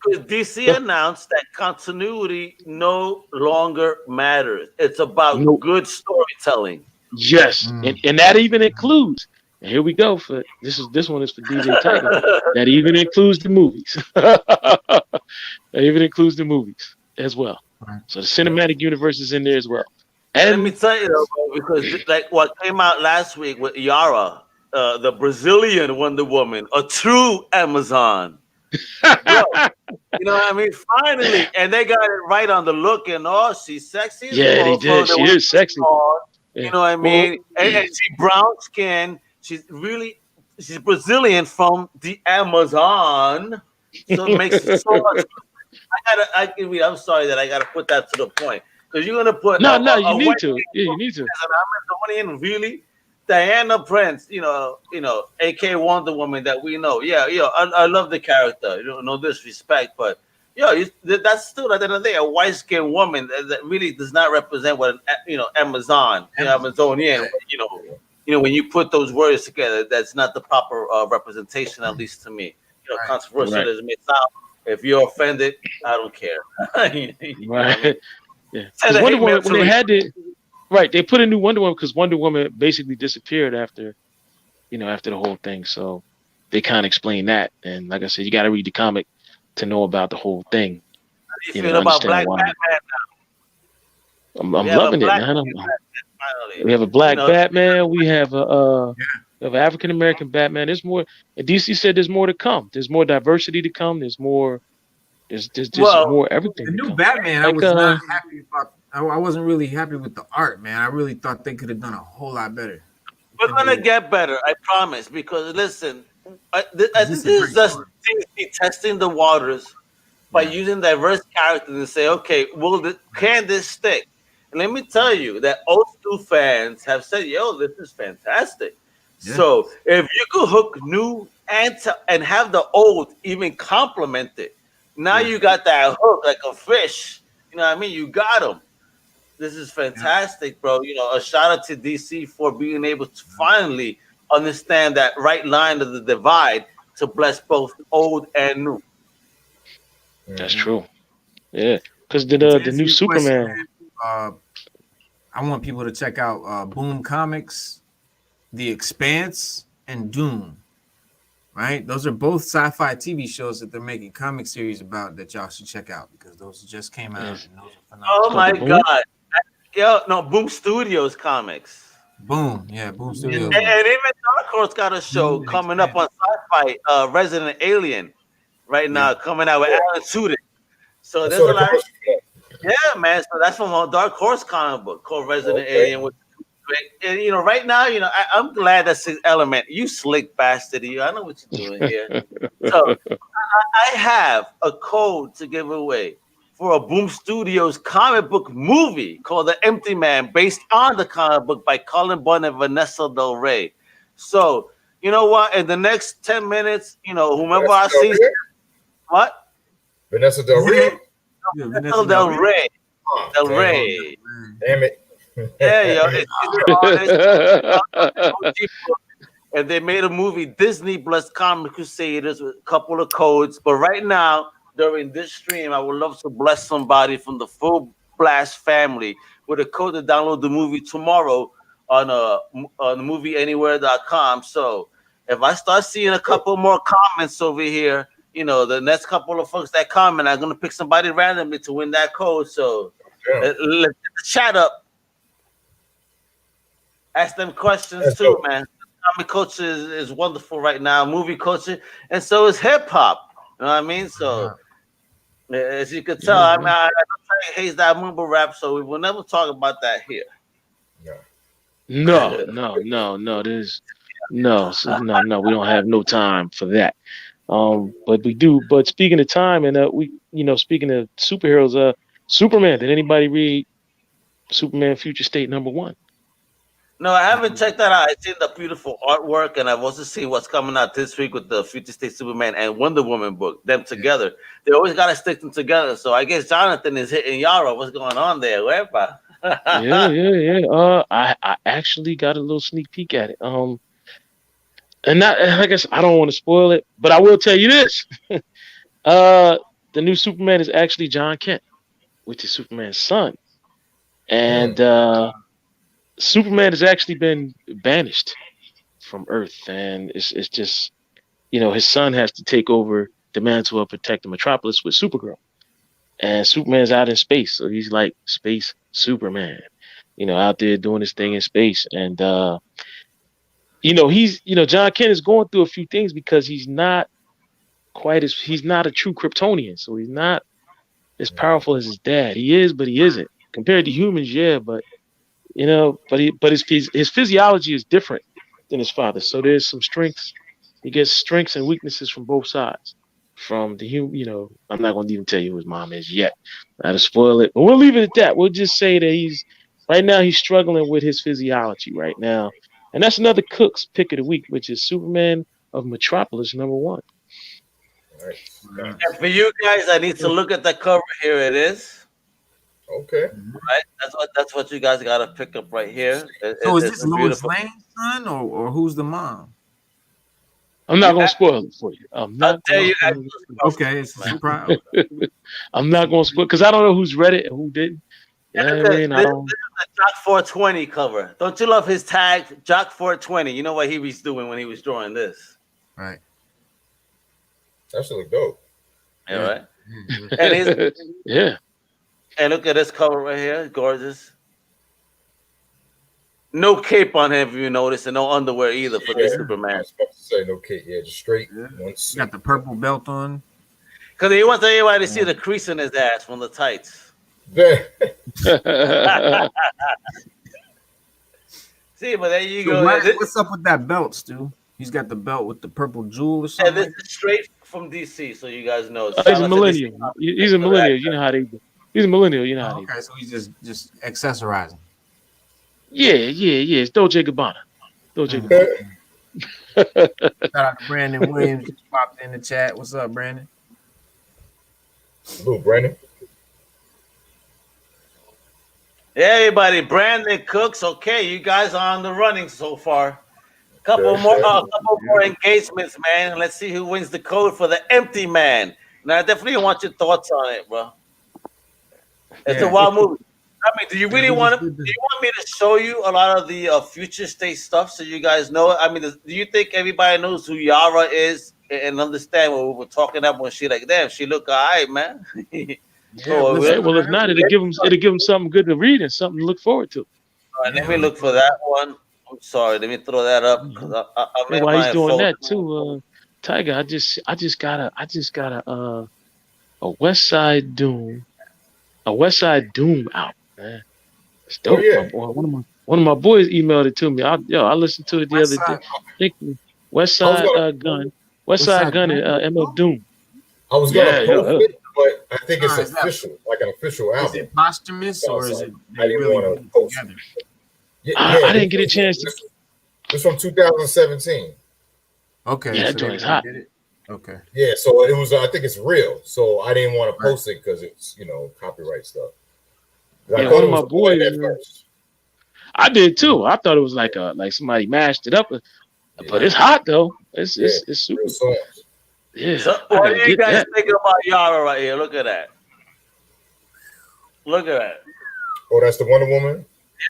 Because DC announced that continuity no longer matters. It's about good storytelling. Yes, and that even includes. And here we go for this one is for Djtiger. That even includes the movies. That even includes the movies as well. So the cinematic universe is in there as well. And let me tell you though, bro, because like what came out last week with Yara, the Brazilian Wonder Woman, a true Amazon. Bro, you know what I mean? Finally, and they got it right on the look and all. She's sexy. Yeah, they did. She is sexy. You know what I mean? And she's brown skin. She's Brazilian from the Amazon. So it makes it so much. I'm sorry that I gotta put that to the point. Because you're gonna put you need to. Yeah, you need to. Amazonian, really? Diana Prince, you know, AK Wonder Woman that we know. Yeah, I love the character. You know, no disrespect, but that's still at the end of the day a white skinned woman that really does not represent what Amazonian. You know, when you put those words together, that's not the proper representation, at least to me. You know, controversial as it may sound. If you're offended, I don't care. Right. Yeah. Because Wonder Woman, when they had it, they put a new Wonder Woman because Wonder Woman basically disappeared after the whole thing. So they kind of explained that. And like I said, you got to read the comic to know about the whole thing. How do you feel about Black Batman now? I'm loving it, man. We have a Black Batman. We have an African American Batman. There's more. DC said there's more to come. There's more diversity to come. There's more. There's just more everything. The new Batman, I was not happy about. I wasn't really happy with the art, man. I really thought they could have done a whole lot better. We're gonna get better, I promise. Because listen, I think this is just DC testing the waters by using diverse characters and say, okay, can this stick? And let me tell you that old school fans have said, "Yo, this is fantastic." Yeah. So if you could hook new and have the old even complement it, now you got that hook like a fish. You know what I mean? You got them. This is fantastic, bro. You know, a shout out to DC for being able to finally understand that right line of the divide to bless both old and new. That's true. Yeah, because the new Superman. I want people to check out Boom Comics, The Expanse, and Doom. Right? Those are both sci-fi TV shows that they're making comic series about that y'all should check out because those just came out. And those are phenomenal. Oh my God. Boom Studios comics. Boom. Yeah, Boom Studios. And even Dark Horse got a show coming up on Sci-Fi, Resident Alien, right now, coming out with Alan Tudyk. So there's a lot. Yeah, man. So that's from a Dark Horse comic book called Resident Alien. And right now, I'm glad that's his element. You slick bastard, I know what you're doing here. So I have a code to give away for a Boom Studios comic book movie called The Empty Man, based on the comic book by Colin Bunn and Vanessa Del Rey. So you know what? In the next 10 minutes, whomever I see, what? Vanessa Del Rey. Vanessa Del Rey. Del Rey. Damn it. Yeah, and they made a movie, Disney Blessed Comic Crusaders, with a couple of codes. But right now, during this stream, I would love to bless somebody from the FullBlast family with a code to download the movie tomorrow on movieanywhere.com. So if I start seeing a couple more comments over here, the next couple of folks that comment, I'm gonna pick somebody randomly to win that code. So let's chat up. Ask them questions too, man. Comic culture is wonderful right now, movie culture, and so is hip hop. You know what I mean? So, as you can tell, I don't try to haze that mumble rap, so we will never talk about that here. No. There's No, no, we don't have no time for that. But we do. But speaking of time, and speaking of superheroes, Superman. Did anybody read Superman Future State #1? No, I haven't checked that out. I've seen the beautiful artwork, and I've also seen what's coming out this week with the Future State Superman and Wonder Woman book. Them together, they always got to stick them together. So I guess Jonathan is hitting Yara. What's going on there, Wepa? Yeah. I actually got a little sneak peek at it. And I guess I don't want to spoil it, but I will tell you this: the new Superman is actually John Kent, which is Superman's son, and Superman has actually been banished from Earth, and it's just, his son has to take over the mantle of protect the Metropolis with Supergirl, and Superman's out in space, so he's like space Superman, out there doing his thing in space, and John Kent is going through a few things because he's not a true Kryptonian, so he's not as powerful as his dad. He is, but he isn't compared to humans, yeah, but. But his physiology is different than his father. So there's some strengths. He gets strengths and weaknesses from both sides. From the human, I'm not going to even tell you who his mom is yet. Not to spoil it, but we'll leave it at that. We'll just say that right now he's struggling with his physiology right now, and that's another Cook's pick of the week, which is Superman of Metropolis #1. All right. And for you guys, I need to look at the cover. Here it is. Okay. Right, that's what you guys got to pick up right here. So is this Lois Lane's son, or who's the mom? I'm not gonna spoil it for you. I'll tell you. Okay, it's a surprise. I'm not gonna spoil because I don't know who's read it and who didn't. This is the Jock 420 cover. Don't you love his tag, Jock 420? You know what he was doing when he was drawing this, right? That should look dope. Yeah, right. And yeah. And look at this cover right here, gorgeous. No cape on him, if you notice, and no underwear either for this Superman. I was about to say no cape, just straight. Got the purple belt on. Because he wants everybody to see the crease in his ass from the tights. See, but there you go. What's up with that belt, Stu? He's got the belt with the purple jewel or something. Yeah, this is straight from DC, so you guys know. He's a millennial. He's a millennial. You know how they do. He's a millennial, you know how they do. Okay, so he's just accessorizing. Yeah. It's Djtiger Gabbana. Shout out to Brandon Williams. Just popped in the chat. What's up, Brandon? Hello, Brandon. Yeah, everybody. Brandon Cooks. Okay, you guys are on the running so far. Couple more engagements, man. Let's see who wins the code for the Empty Man. Now, I definitely want your thoughts on it, bro. It's a wild movie. I mean, do you want me to show you a lot of the Future State stuff so you guys know? I mean, do you think everybody knows who Yara is and understand what we were talking about when she like, damn, she look all right, man? Well, if not, it'll give them something good to read and something to look forward to. All right, let me look for that one. I'm sorry, let me throw that up. While he's doing that too, Tiger, I just got a West Side Doom album, man. It's dope. Oh, yeah. One of my boys emailed it to me. I listened to it the other day. West Side Gun and MF Doom. I was gonna post it, but I think it's official, like an official album. Is it posthumous or is it? I didn't want to post it. I didn't get a chance to. It's from 2017. Okay. Yeah, that joint's hot. Okay. Yeah, so it was. I think it's real. So I didn't want to post it because it's copyright stuff. Yeah, one of my boys. I did too. I thought it was like somebody mashed it up, but it's hot though. It's super. Yeah. So what do you guys think about Yara right here? Look at that. Look at that. Oh, that's the Wonder Woman.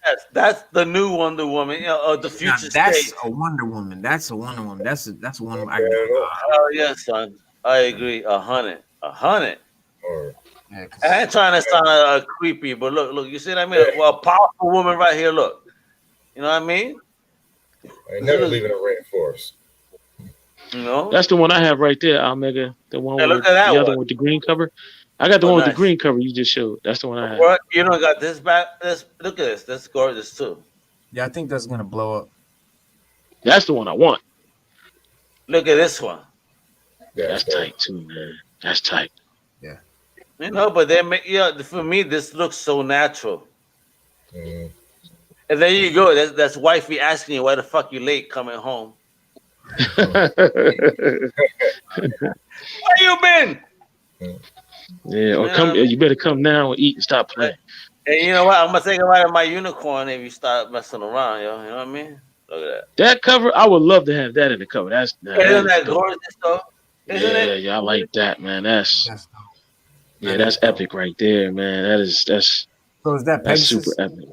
Yes, that's the new Wonder Woman. The Future State. That's a Wonder Woman. That's a Wonder Woman. That's one of my. Oh yes, son. I agree. 100. Yeah, I ain't trying to sound creepy, but look. You see what I mean? Well, a powerful woman right here. Look. You know what I mean? I ain't never leaving a rainforest. You know? That's the one I have right there, Omega. The one with the other one with the green cover. I got the one with the green cover you just showed. That's the one I have. Well, you don't got this back. Look at this. That's gorgeous too. Yeah, I think that's gonna blow up. That's the one I want. Look at this one. That's tight too, man. That's tight. Yeah. You know, but they make for me this looks so natural. Mm. And there you go. That's wifey asking you why the fuck you late coming home. Where you been? Yeah, or come. You better come now and eat and stop playing. And you know what? I'm gonna take a ride of my unicorn if you start messing around, yo. You know what I mean? Look at that. That cover, I would love to have that in the cover. Isn't that gorgeous though? Isn't it? Yeah, I like that, man. That's dope. epic right there, man. That's So is that that's Pegasus? super epic.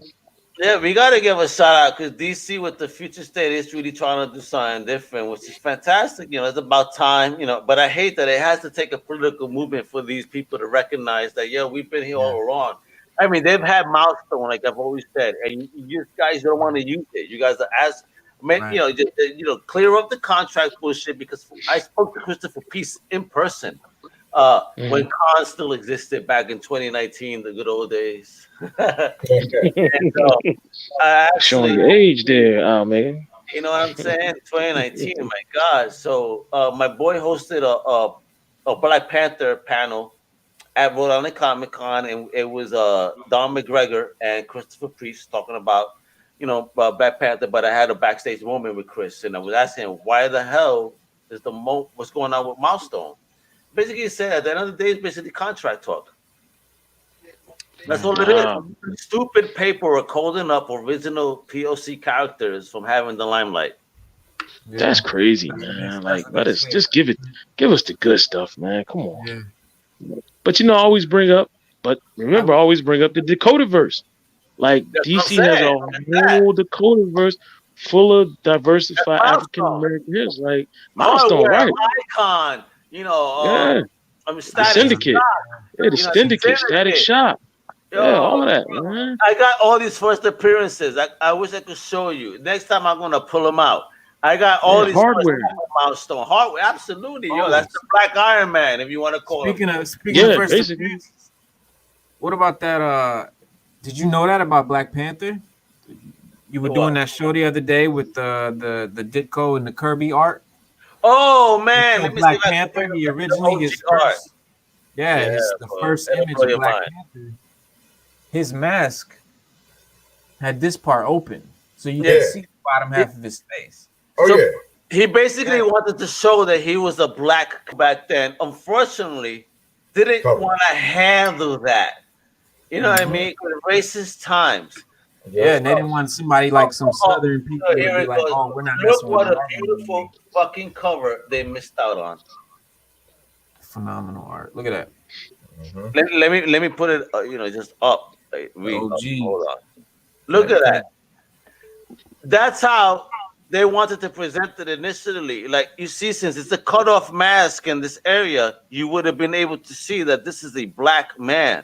Yeah, we gotta give a shout out because DC with the future state is really trying to do something different, which is fantastic. You know, it's about time. You know, but I hate that it has to take a political movement for these people to recognize that we've been here all along. I mean, they've had milestone, like I've always said, and you guys don't want to use it. You guys are clear up the contract bullshit because I spoke to Christopher Peace in person when Khan still existed back in 2019, the good old days. Showing your age there, man. You know what I'm saying? 2019, my God. So my boy hosted a Black Panther panel at Rhode Island Comic Con, and it was Don McGregor and Christopher Priest talking about, Black Panther. But I had a backstage moment with Chris, and I was asking him, why the hell is what's going on with Milestone? Basically, he said at the end of the day, it's basically contract talk. That's all it is. Stupid paperwork holding up original POC characters from having the limelight. Yeah. That's crazy, man. Like, let us just give us the good stuff, man. Come on. Yeah. But always bring up the Dakotaverse. Like DC has a whole Dakotaverse full of diversified African American heroes. Like Milestone, right? Icon, the Syndicate. Yeah, the Syndicate, Static Shock. All of that, man. I got all these first appearances. I wish I could show you. Next time I'm gonna pull them out. I got all these hardware. Milestone hardware. Absolutely, that's the Black Iron Man, if you want to call it. Speaking of first appearances, what about that? Did you know that about Black Panther? You were doing that show the other day with the Ditko and the Kirby art. Oh man, Black Panther, he originally his first. The first image of Black Panther. His mask had this part open, so you could see the bottom half of his face. He basically wanted to show that he was a black back then. Unfortunately, didn't want to handle that. You know what I mean? Racist times. Yeah, and they didn't want somebody like some Southern people to be like, "Oh, we're not messing with that." Look what a beautiful fucking cover they missed out on. Phenomenal art. Look at that. Let me put it, just up. Hold on. Look at that. That's how they wanted to present it initially. Like, you see, since it's a cut-off mask in this area, you would have been able to see that this is a black man.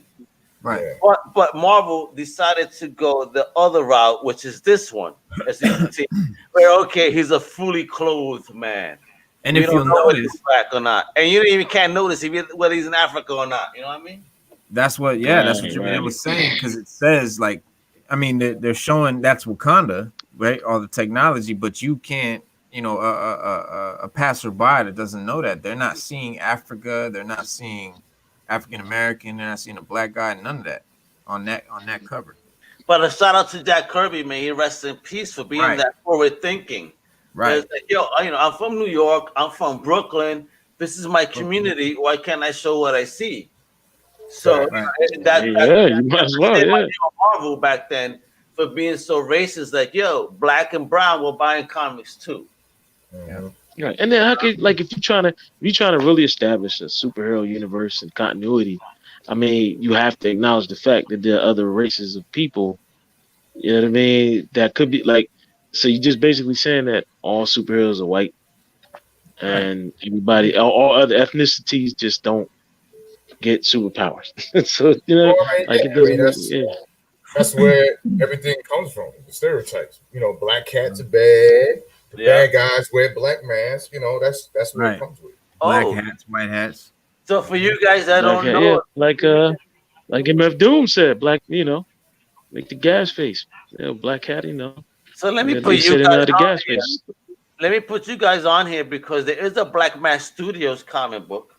Right. But Marvel decided to go the other route, which is this one, as you can see, where, he's a fully clothed man. And if you'll notice, black or not, and you even can't notice whether he's in Africa or not. You know what I mean? That's what your man was saying, because it says, like, I mean, they're showing that's Wakanda, right? All the technology, but you can't, a passerby that doesn't know that, they're not seeing Africa, they're not seeing African American, they're not seeing a black guy, none of that on that cover. But a shout out to Jack Kirby, man. He rests in peace for being that forward thinking. Right. Like, I'm from New York. I'm from Brooklyn. This is my community. Why can't I show what I see? So you might as well. Marvel back then for being so racist. Like, black and brown were buying comics too. Yeah. Right. And then how could, like, if you're trying to really establish a superhero universe and continuity, I mean, you have to acknowledge the fact that there are other races of people. You know what I mean? That could be like. So you're just basically saying that all superheroes are white, and everybody, all other ethnicities, just don't get superpowers. So that's where everything comes from. The stereotypes. Black cats are bad. The bad guys wear black masks. That's where it comes with. Black hats, white hats. So for you guys that don't know, like MF Doom said, black, like the gas face, black hat, So let me put you guys on. let me put you guys on here because there is a Black Mass Studios comic book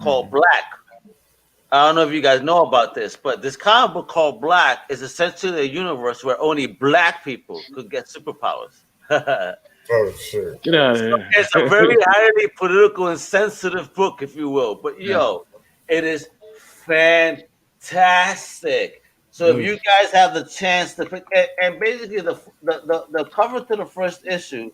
called Black. I don't know if you guys know about this, but this comic book called Black is essentially a universe where only black people could get superpowers. Oh shit! Get out of here. It's a very highly political and sensitive book, if you will. But yo, it is fantastic. So if you guys have the chance to pick, and basically the cover to the first issue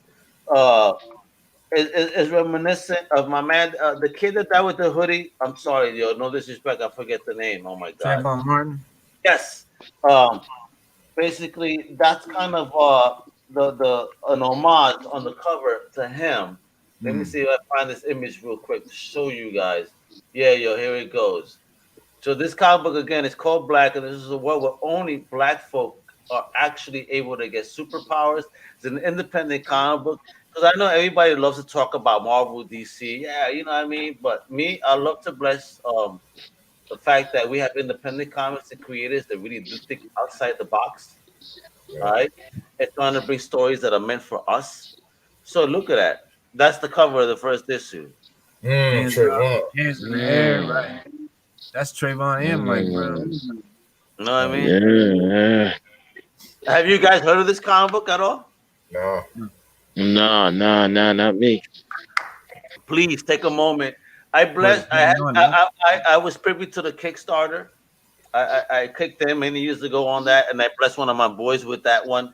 is reminiscent of my man, the kid that died with the hoodie. I'm sorry, yo, no disrespect, I forget the name. Oh my god. Trayvon Martin. Yes. Basically, that's kind of an homage on the cover to him. Let me see if I find this image real quick to show you guys. Yeah, yo, here it goes. So this comic book again is called Black, and this is a world where only black folk are actually able to get superpowers. It's an independent comic book because I know everybody loves to talk about Marvel, DC. Yeah, you know what I mean. But me, I love to bless the fact that we have independent comics and creators that really do think outside the box. All right, and trying to bring stories that are meant for us. So look at that. That's the cover of the first issue. Trayvon. Hands in the air, right? That's Trayvon and Mike Brown. You know what I mean? Yeah. Have you guys heard of this comic book at all? No. No, not me. Please take a moment. I was privy to the Kickstarter. I kicked them many years ago on that, and I blessed one of my boys with that one.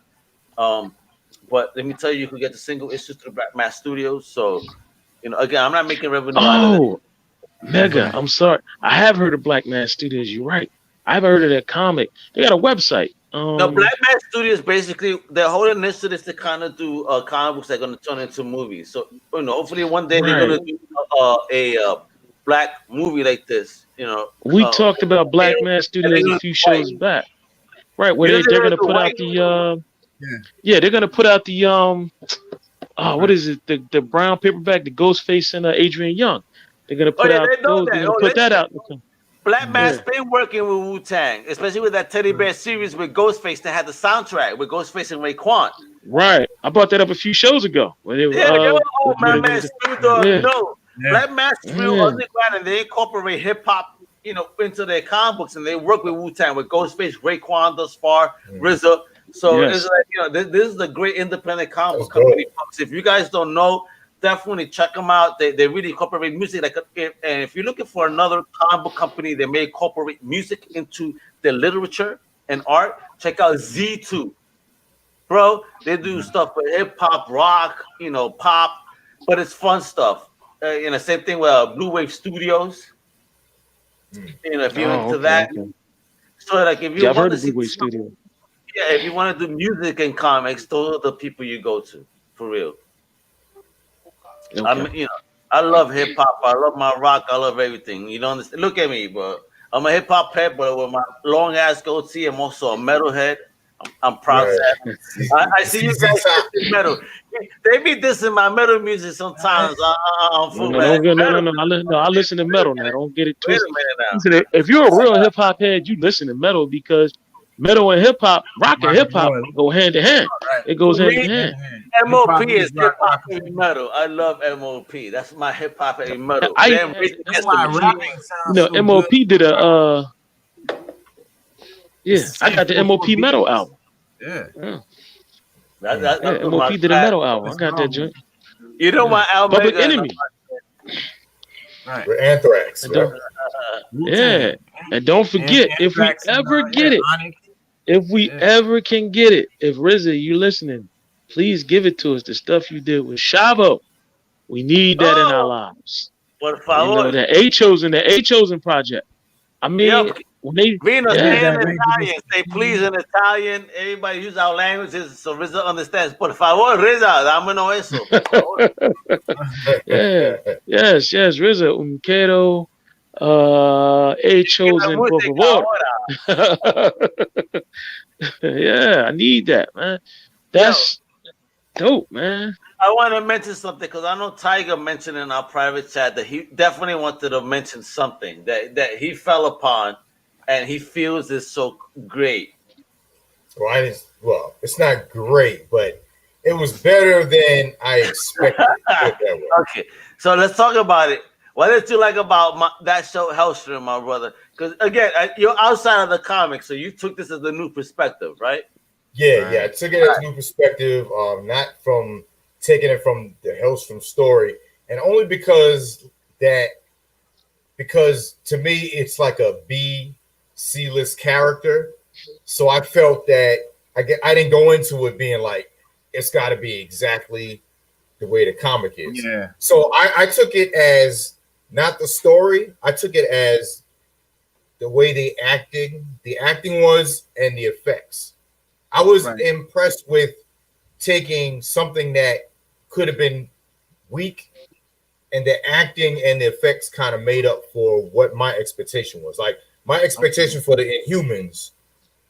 But let me tell you, you can get the single issues through Black Mass Studios. So, you know, again, I'm not making revenue out of it. Mega, I'm sorry. I have heard of Black Mass Studios. You're right. I've heard of that comic. They got a website. The Black Mass Studios, basically, their whole initiative is to kind of do comic books that are going to turn into movies. So, you know, hopefully one day they're going to do a black movie like this. You know, we talked about Black Mass Studios a few shows back, right? Where they're going to put out the they're going to put out the what is it? The brown paperback, the Ghostface and Adrian Young. They're going to put out those. They're going to put that out. Black Mass been working with Wu-Tang, especially with that Teddy Bear series with Ghostface that had the soundtrack with Ghostface and Raekwon. Right. I brought that up a few shows ago. When they were, Black Mass real underground, and they incorporate hip hop, you know, into their comic books, and they work with Wu-Tang with Ghostface, Raekwon, thus far, RZA. So it's like, you know, this is a great independent comic book company. If you guys don't know, definitely check them out. They really incorporate music. And if you're looking for another comic book company that may incorporate music into their literature and art, check out Z2. Bro, they do stuff with hip hop, rock, you know, pop, but it's fun stuff. You know, same thing with Blue Wave Studios. You know, if you're into that. So, like, if you want to see Blue Wave Studio. Yeah, if you want to do music and comics, those are the people you go to, for real. Okay. I love hip hop. I love my rock. I love everything. You don't understand? Look at me, bro. I'm a hip hop head, but with my long ass goatee, I'm also a metalhead. I'm proud of that. I see you guys in metal. They be dissing my metal music sometimes. I listen to metal now. Don't get it twisted. If you're a real hip hop head, you listen to metal because metal and hip hop, rock and hip hop go hand in hand. It goes hand in hand. MOP is hip hop heavy metal. I love MOP. That's my hip hop heavy metal. That's why rapping sounds so MOP good. did a I got the MOP metal album. MOP did a metal album. I got that joint. You know my album. Public Enemy. Right. With Anthrax. And don't forget, if we ever get it, if we ever can get it, if RZA, you listening, please give it to us. The stuff you did with Shavo, we need that in our lives. Por favor. The A Chosen project. I mean, when they in Italian, say please in Italian. Everybody use our languages so RZA understands. Por favor, RZA, dámonos eso. Yes, RZA, quiero A Chosen, por favor. I need that, man. That's dope, man. I want to mention something because I know Djtiger mentioned in our private chat that he definitely wanted to mention something that he fell upon and he feels is so great. Well, it's not great, but It was better than I expected. Okay, so let's talk about it. What did you like about that show, Hellstrom, my brother? Because again, you're outside of the comics, so you took this as a new perspective, right? Yeah, I took it as a new perspective, not from taking it from the Hellstrom story, and only because to me it's like a C-list character, so I felt that I didn't go into it being like it's got to be exactly the way the comic is. Yeah. So I took it as not the story. I took it as the way the acting was and the effects. I was impressed with taking something that could have been weak, and the acting and the effects kind of made up for what my expectation was. Like my expectation for the Inhumans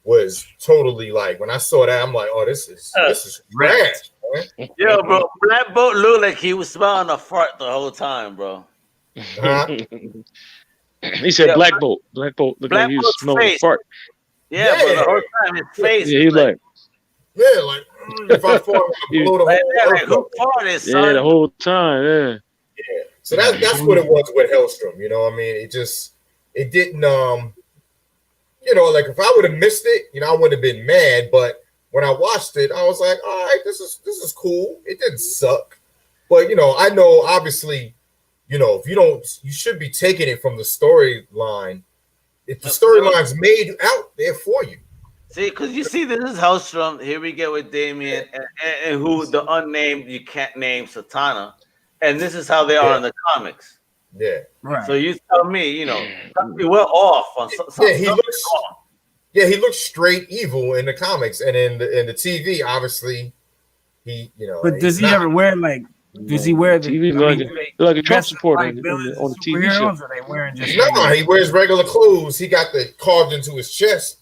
was totally like when I saw that, I'm like, oh, this is trash. Yo, bro, Black Bolt looked like he was smelling a fart the whole time, bro. He said Black Bolt. Black Bolt looked like he was smelling a fart. Yeah, bro, the whole time his face. Yeah, he's like if I fart, I blow the whole farted, son? Yeah, the whole time, yeah. So that's what it was with Hellstrom. You know what I mean? It didn't like if I would have missed it, I would have been mad, but when I watched it, I was like, all right, this is cool. It didn't suck. But I know obviously, if you should be taking it from the storyline. If the storyline's made out there for you. See, because you see, this is Hellstrom. Here we get with Damien and who the unnamed you can't name Satana. And this is how they are in the comics. Yeah. Right. So you tell me, we're off on something. He looks straight evil in the comics, and in the TV, obviously, But does he ever wear like? Does he wear the TV like a Trump supporter on the TV show? Or they wearing just he wears regular clothes. He got the carved into his chest,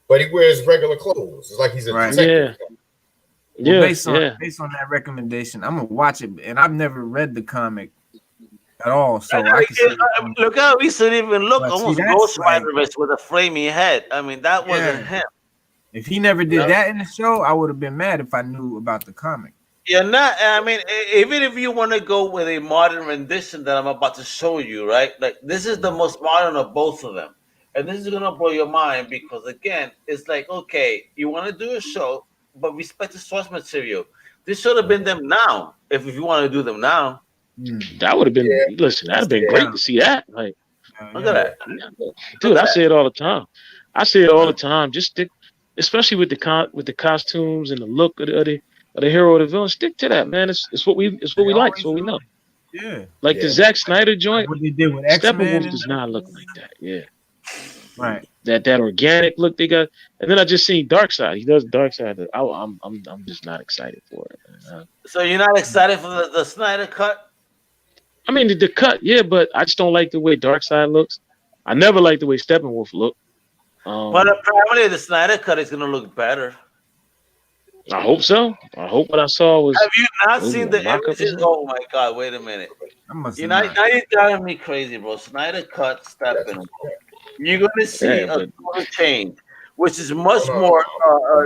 but he wears regular clothes. It's like he's a detective. Yeah. Based on that recommendation, I'm gonna watch it, and I've never read the comic at all. So I can see look how he should even look almost Ghost Rider with a flaming head. I mean, that wasn't him. If he never did that in the show, I would have been mad if I knew about the comic. You're not. I mean, even if you want to go with a modern rendition that I'm about to show you, right? Like this is the most modern of both of them, and this is gonna blow your mind because again, it's like okay, you want to do a show, but respect the source material. This should have been them now. If you want to do them now, that would have been. Listen, that'd have been great to see that. Like, look at that, dude. I say it all the time. Just stick, especially with the costumes and the look of the hero or the villain. Stick to that, man. It's what we like. It's what we know. Yeah. Like the Zack Snyder joint. What they did with X-Men Steppenwolf does not look like that. Yeah. Right. That organic look they got, and then I just seen Darkseid. He does Darkseid. I'm just not excited for it. So you're not excited for the Snyder cut? I mean the cut, yeah, but I just don't like the way Darkseid looks. I never liked the way Steppenwolf looked. But apparently the Snyder cut is gonna look better. I hope so. I hope what I saw was. Have you not seen the images? Oh my God! Wait a minute. Now you're driving me crazy, bro. Snyder cut Steppenwolf. You're gonna see a total change, which is much more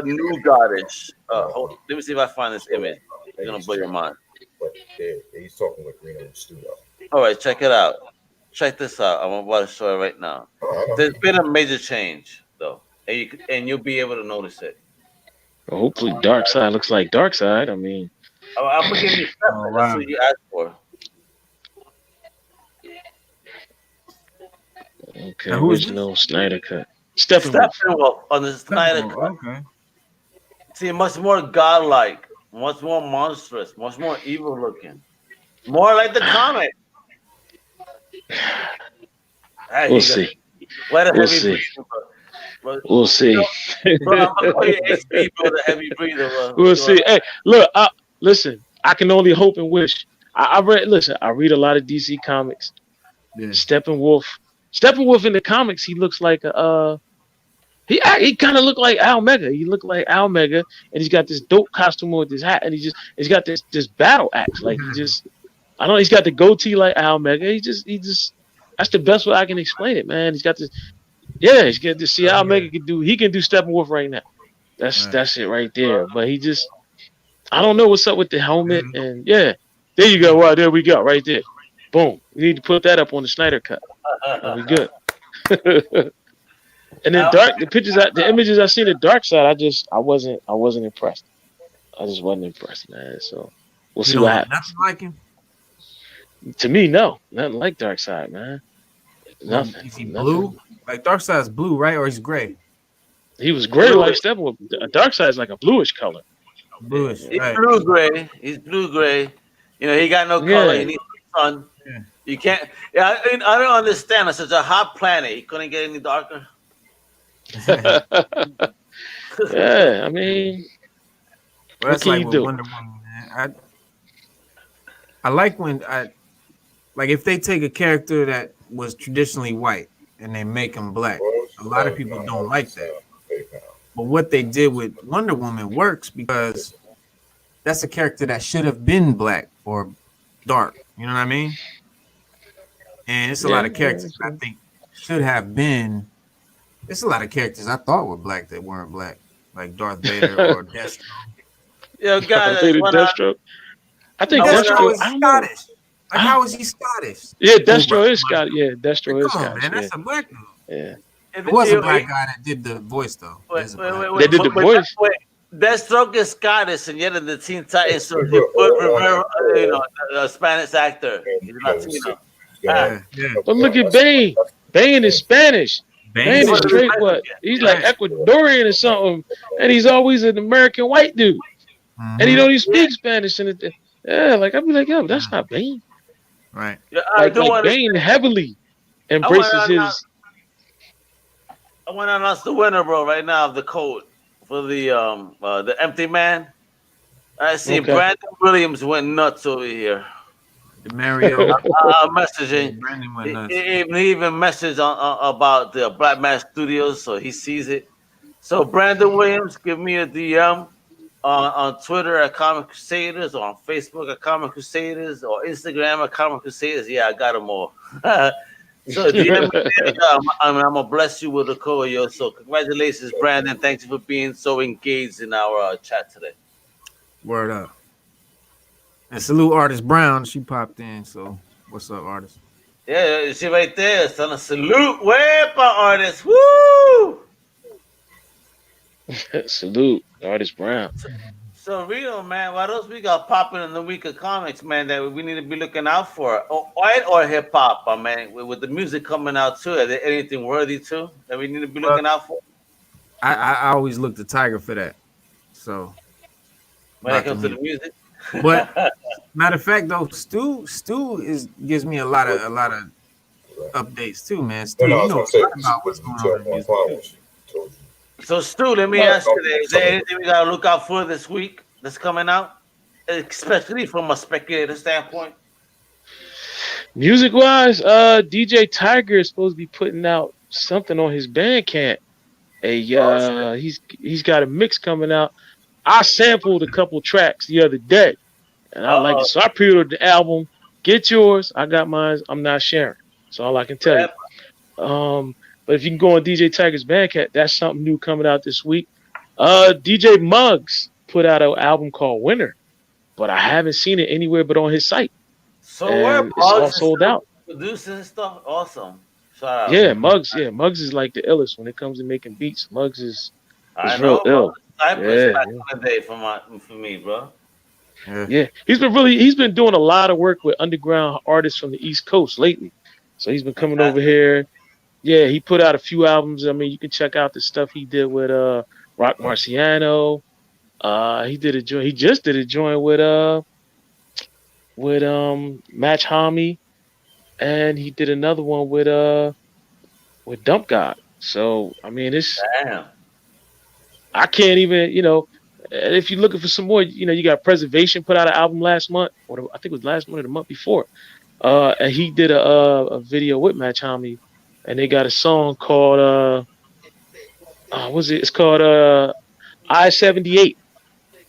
new goddess. Let me see if I find this image. It's gonna blow your mind. But he's talking with Reno Studio. All right, check it out. Check this out. I'm about to show it right now. There's been a major change, though, and you'll be able to notice it. Well, hopefully, Darkseid looks like Darkseid. I mean, I'm gonna give you stuff. That's what you asked for. Okay, original Snyder cut. Steppenwolf on the Snyder cut. Okay. See, much more godlike, much more monstrous, much more evil looking, more like the comic. We'll see. We'll see. We'll see. Bro, I'm gonna call you HP, bro, the heavy breather. We'll see. Hey, look, listen. I can only hope and wish. I read a lot of DC comics. Yeah. Steppenwolf in the comics, he looks like he kind of looked like Al Mega. He looked like Al Mega, and he's got this dope costume with this hat, and he's got this battle axe. Like he's got the goatee like Al Mega. He just that's the best way I can explain it, man. He's got this. Yeah, he's got to see Al Mega can do. He can do Steppenwolf right now. That's it right there. But he just I don't know what's up with the helmet, and yeah, there you go. Wow, there we go, right there. Boom. We need to put that up on the Snyder Cut. And we good. And then the images I seen the Dark Side, I wasn't impressed. I just wasn't impressed, man. So we'll see what happens. Nothing like him. To me, no, nothing like Dark Side, man. Nothing. Is he blue? Like Dark Side's blue, right? Or he's gray? He was gray like Steppenwolf. Dark Side is like a bluish color. Bluish. He's right. blue gray. He's blue gray. You know, he got no color. He needs the sun. Yeah. You can't. Yeah, I don't understand. It's such a hot planet. He couldn't get any darker. Yeah, I mean, well, that's what can like you with do? Wonder Woman, man. I like when like if they take a character that was traditionally white and they make him black. A lot of people don't like that. But what they did with Wonder Woman works because that's a character that should have been black or dark. You know what I mean? And it's a lot of characters I think should have been. There's a lot of characters I thought were black that weren't black, like Darth Vader or Deathstroke. Yo, guys, Deathstroke. I think Deathstroke is Scottish. Like, how is he Scottish? Yeah, Deathstroke is Scottish. Yeah, Deathstroke is Scottish. Man, that's a black dude. Yeah. It was a black guy that did the voice, though. They did the voice. Deathstroke is Scottish, and yet in the Teen Titans, so he put a Spanish actor. He's Latino. Yeah. But look at Bane. Bane is Spanish. Bane is straight what? He's like Ecuadorian or something, and he's always an American white dude, and he don't even speak Spanish. And like I'd be like, yo, that's not Bane. Right. Yeah, like Bane heavily embraces his. I want to announce the winner, bro, right now of the code for the Empty Man. I see Brandon Williams went nuts over here. The Mario messaging. Brandon went nuts. He even messaged about the Black Man Studios, so he sees it. So Brandon Williams, give me a DM on Twitter at Comic Crusaders, or on Facebook at Comic Crusaders, or Instagram at Comic Crusaders. Yeah, I got them all. So DM me, I'm gonna bless you with a code, yo. So congratulations, Brandon. Thanks for being so engaged in our chat today. Word up. And salute Artist Brown. She popped in. So what's up, Artist? Yeah, she right there. Son of salute, Wepa Artist. Woo! Salute, Artist Brown. So Reno, man, what else we got popping in the week of comics, man, that we need to be looking out for? Or hip hop, man, with the music coming out too. Is there anything worthy too that we need to be looking out for? I always look to Tiger for that. So when it comes to the music. But matter of fact, though, Stu gives me a lot of updates too, man. Stu, you know about what's going on in music. So Stu, let me ask you: is there anything we gotta look out for this week that's coming out, especially from a speculator standpoint? Music wise, Djtiger is supposed to be putting out something on his Bandcamp. He's got a mix coming out. I sampled a couple tracks the other day, and I like it. So I pre-ordered the album. Get yours. I got mine. I'm not sharing. That's all I can tell you. But if you can go on Djtiger's Bandcamp, that's something new coming out this week. DJ Muggs put out an album called Winter, but I haven't seen it anywhere but on his site. So where it's all sold out. Producing stuff, awesome. Shout out. Yeah, Muggs is like the illest when it comes to making beats. Muggs is real ill. Cypress back in the day for me, bro. Yeah, he's been doing a lot of work with underground artists from the East Coast lately. So he's been coming over here. Yeah, he put out a few albums. I mean, you can check out the stuff he did with Rock Marciano. He just did a joint with Match Homie, and he did another one with Dump God. So I mean, it's I can't even, if you're looking for some more, you got Preservation put out an album last month, or I think it was last month or the month before. And he did a video with Match Homie, and they got a song called it's called I-78.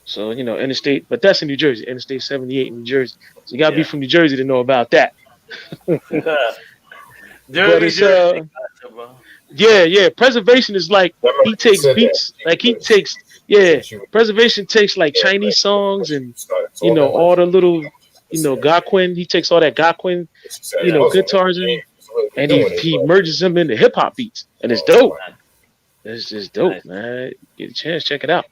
So, interstate, but that's in New Jersey, Interstate 78 in New Jersey. So you gotta be from New Jersey to know about that. Jersey. Yeah. Preservation is like he takes beats, like he takes Preservation takes like Chinese songs and all the little Gaquin. He takes all that Gaquin, guitars and he merges them into hip hop beats, and it's dope. It's just dope, man. Get a chance, check it out.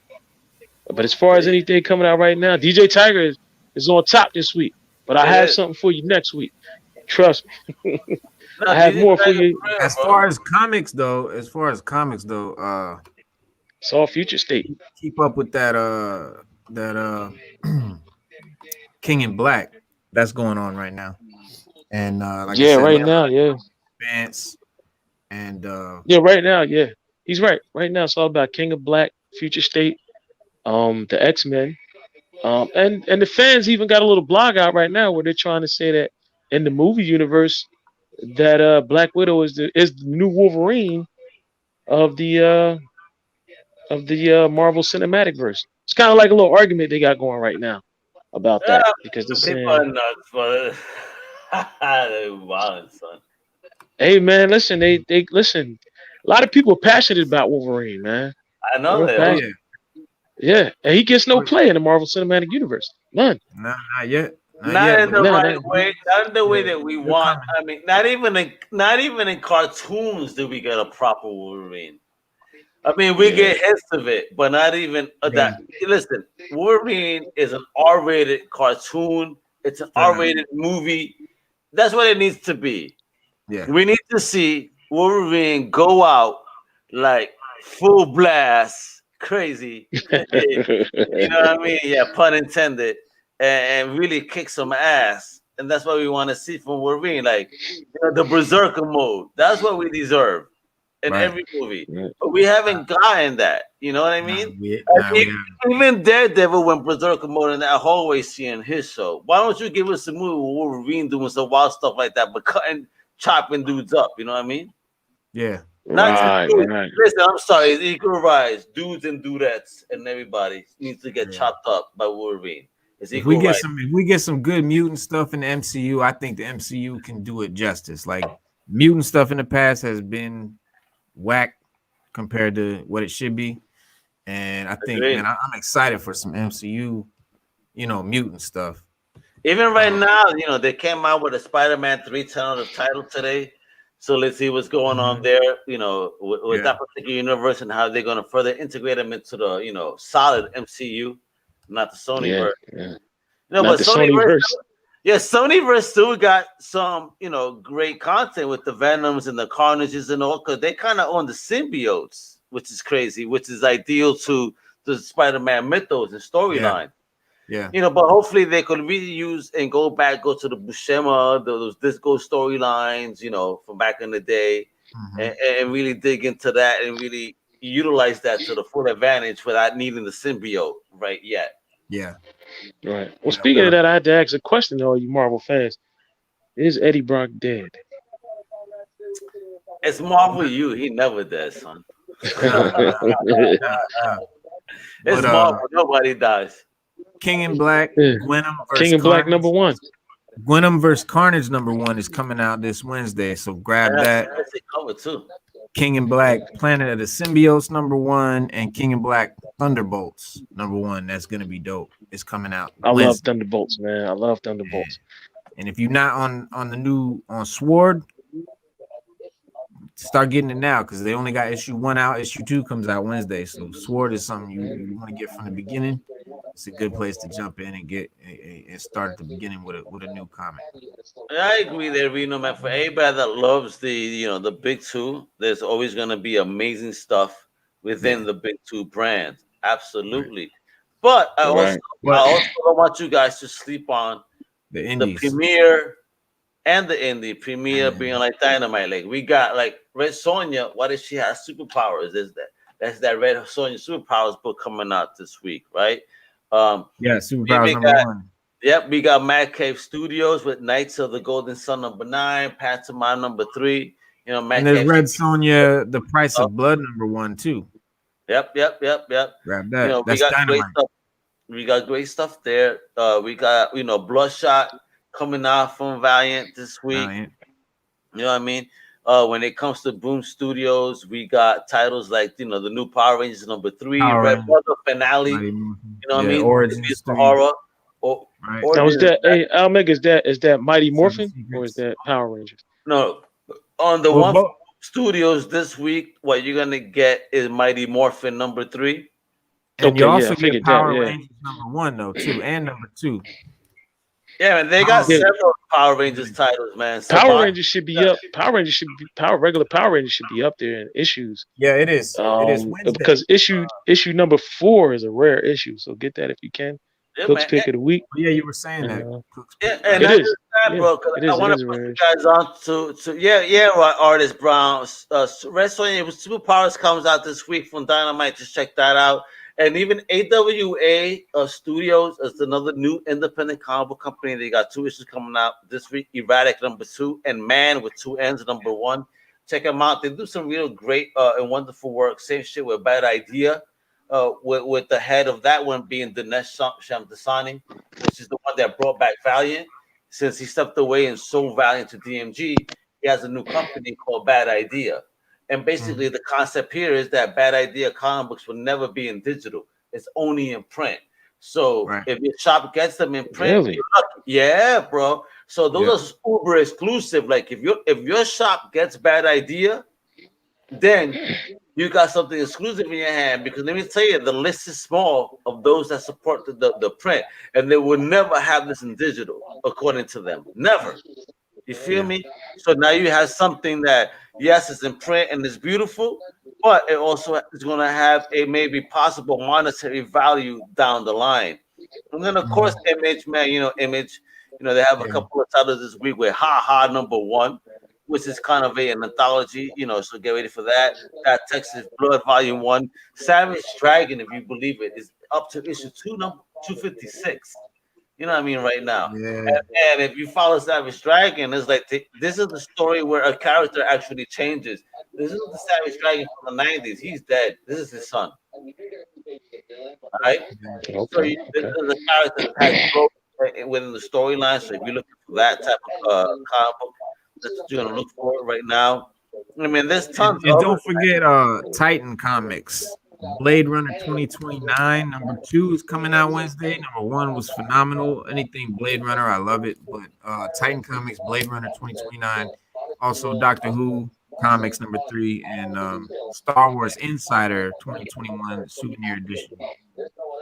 But as far as anything coming out right now, Djtiger is on top this week. But I have something for you next week. Trust me. I have more for you. As far as comics though, it's all future state. Keep up with that King in Black that's going on right now. And right now, Vance and right now, he's right. Right now it's all about King of Black, Future State, the X-Men. And the fans even got a little blog out right now where they're trying to say that in the movie universe that Black Widow is the new Wolverine of the Marvel Cinematic Verse. It's kind of like a little argument they got going right now about that because they're saying, people are nuts, but they're wild, son. Hey man, listen, they listen. A lot of people are passionate about Wolverine, man. I know that. Yeah, and he gets no play in the Marvel Cinematic Universe. None. No, not yet. Not in the right way. Not in the way that we want. I mean, not even in cartoons do we get a proper Wolverine. I mean, we get hints of it, but not even that. Listen, Wolverine is an R-rated cartoon. It's an R-rated movie. That's what it needs to be. Yeah, we need to see Wolverine go out like full blast, crazy. You know what I mean? Yeah, pun intended. And really kick some ass, and that's what we want to see from Wolverine, like the berserker mode. That's what we deserve in every movie, but we haven't gotten that. You know what I mean? Even Daredevil went berserker mode in that hallway scene in his show. Why don't you give us a movie with Wolverine doing some wild stuff like that, but chopping dudes up? You know what I mean? Yeah. Right. Listen, I'm sorry, it's equal rights. Dudes and dudettes and everybody needs to get chopped up by Wolverine. If we get some good mutant stuff in the MCU, I think the MCU can do it justice. Like mutant stuff in the past has been whack compared to what it should be, and I think, man, I'm excited for some MCU, mutant stuff. Even right now, they came out with a Spider-Man 3 tentative title today, so let's see what's going on there. With that particular universe and how they're going to further integrate them into the solid MCU. Not the Sony verse. But Sonyverse still got some, great content with the Venoms and the Carnages and all, because they kind of own the symbiotes, which is crazy, which is ideal to the Spider-Man mythos and storyline. Yeah. But hopefully they could reuse and go to the Buscema, those disco storylines, from back in the day, and really dig into that and really utilize that to the full advantage without needing the symbiote right yet. Yeah. Right. Well, speaking of that, I had to ask a question to all you Marvel fans. Is Eddie Brock dead? It's Marvel you. He never does, son. It's Marvel. Nobody dies. King in Black, Gwenom versus King in Black #1. Gwenom versus Carnage #1 is coming out this Wednesday, so grab that. That's a cover too. King in Black, Planet of the Symbiotes #1, and King in Black Thunderbolts #1. That's gonna be dope. It's coming out. I love Thunderbolts, man. I love Thunderbolts. And if you're not on Sword, start getting it now because they only got issue 1 out. Issue 2 comes out Wednesday. So Sword is something you want to get from the beginning. It's a good place to jump in and get and start at the beginning with a new comic. I agree there, Reno, man. For everybody that loves the big two, there's always gonna be amazing stuff within the big two brands. Absolutely. But I also don't want you guys to sleep on the Premier and the indie. Premier being like Dynamite. Like we got like Red Sonja. What if she has superpowers? That's that Red Sonja superpowers book coming out this week, right? Superpowers #1. Yep, we got Mad Cave Studios with Knights of the Golden Sun #9, Pantomime #3. And there's Red Sonja, The Price of Blood #1 too. Yep. Grab that. We got great stuff. We got great stuff there. We got Bloodshot coming out from Valiant this week. You know what I mean? When it comes to Boom Studios, we got titles like the new Power Rangers #3, Power Red Rangers. Brother Finale. You know what I mean? Origins horror. Right. Now is that Almec? Is that Mighty Morphin or is that Power Rangers? No, on the Studios this week, what you're gonna get is Mighty Morphin #3. And you also get Power Rangers #1 though too, and #2. Yeah, man, they got several Power Rangers titles, man. Power Rangers should be up. Regular Power Rangers should be up there in issues. Yeah, it is. It is Wednesday. Because issue #4 is a rare issue, so get that if you can. Yeah, Cook's pick of the week. Yeah, you were saying that. Yeah, and it is, bro. I want to put you guys on to Artist Brown. Red Sonja with Superpowers comes out this week from Dynamite. Just check that out. And even AWA Studios is another new independent comic book company. They got 2 issues coming out this week. Erratic #2 and Man with 2 N's #1. Check them out. They do some real great and wonderful work. Same shit with Bad Idea. With the head of that one being Dinesh Shamdasani, which is the one that brought back Valiant. Since he stepped away and sold Valiant to DMG, he has a new company called Bad Idea. And basically, the concept here is that Bad Idea comic books will never be in digital. It's only in print. So if your shop gets them in print, yeah, bro. So those are uber exclusive. Like if your shop gets Bad Idea, then you got something exclusive in your hand. Because let me tell you, the list is small of those that support the print, and they will never have this in digital, according to them. Never. You feel me? So now you have something that, yes, it's in print and it's beautiful, but it also is going to have a maybe possible monetary value down the line. And then, of course, Image, man, Image, they have a couple of titles this week with Ha Ha #1, which is kind of an anthology, so get ready for that. Got Texas Blood Volume 1. Savage Dragon, if you believe it, is up to issue 256. You know what I mean, right now. Yeah. And if you follow Savage Dragon, it's like this is the story where a character actually changes. This is the Savage Dragon from the 90s. He's dead. This is his son. All right? Okay. So this is a character that has growth within the storyline. So if you're looking for that type of comic book, that's what you're going to look for right now. I mean, there's tons. And don't forget Titan Comics. Blade Runner 2029 #2 is coming out Wednesday. #1 was phenomenal. Anything Blade Runner, I love it. But Titan Comics, Blade Runner 2029, also Doctor Who Comics #3, and Star Wars Insider 2021 Souvenir Edition.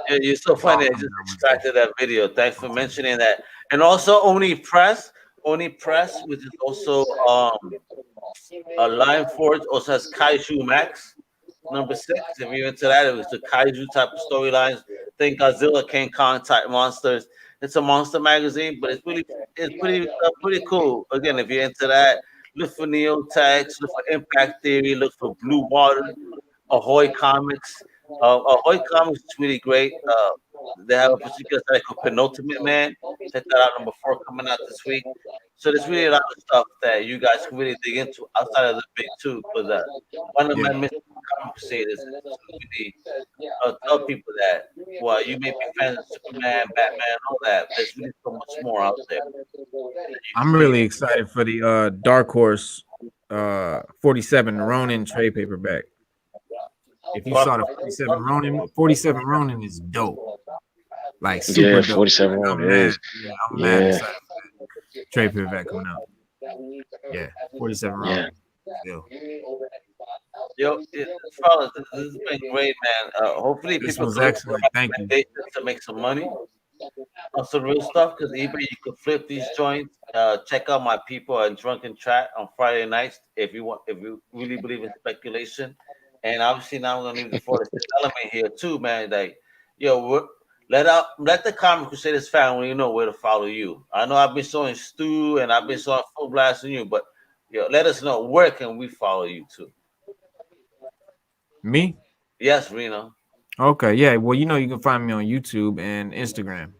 Yeah, you're so funny. I just extracted that video. Thanks for mentioning that. And also Oni Press, which is also a Lion Forge, also has Kaiju Max. #6, if you're into that, it was the kaiju type of storylines. Think Godzilla, King Kong type monsters. It's a monster magazine, but it's pretty cool. Again, if you're into that, look for Neotex, look for Impact Theory, look for Blue Water, Ahoy Comics. Ahoy Comics is really great. They have a particular title called Penultimate Man. Check that out, #4 coming out this week. So there's really a lot of stuff that you guys can really dig into outside of the big two. But one of my Mr. Comic Crusaders is really tell people that while you may be fans of Superman, Batman, all that, there's really so much more out there. I'm really excited for the Dark Horse 47 Ronin trade paperback. If you saw the 47 Ronin is dope. Like super dope. 47 Ronin is. I'm mad excited for that trade paperback coming out. Yeah, 47 Ronin. Yo, fellas, this has been great, man. Hopefully, this people was excellent. Thank you. To make some money on some real stuff, because eBay, you can flip these joints. Check out my people at Drunken Chat on Friday nights if you really believe in speculation. And obviously, now I'm gonna leave the fourth element here too, man. Like, yo, let the Comic Crusaders family know where to follow you. I know I've been showing Stu and I've been showing FullBlast on you, but let us know where can we follow you too. Me? Yes, Reno. Okay, yeah. Well, you can find me on YouTube and Instagram.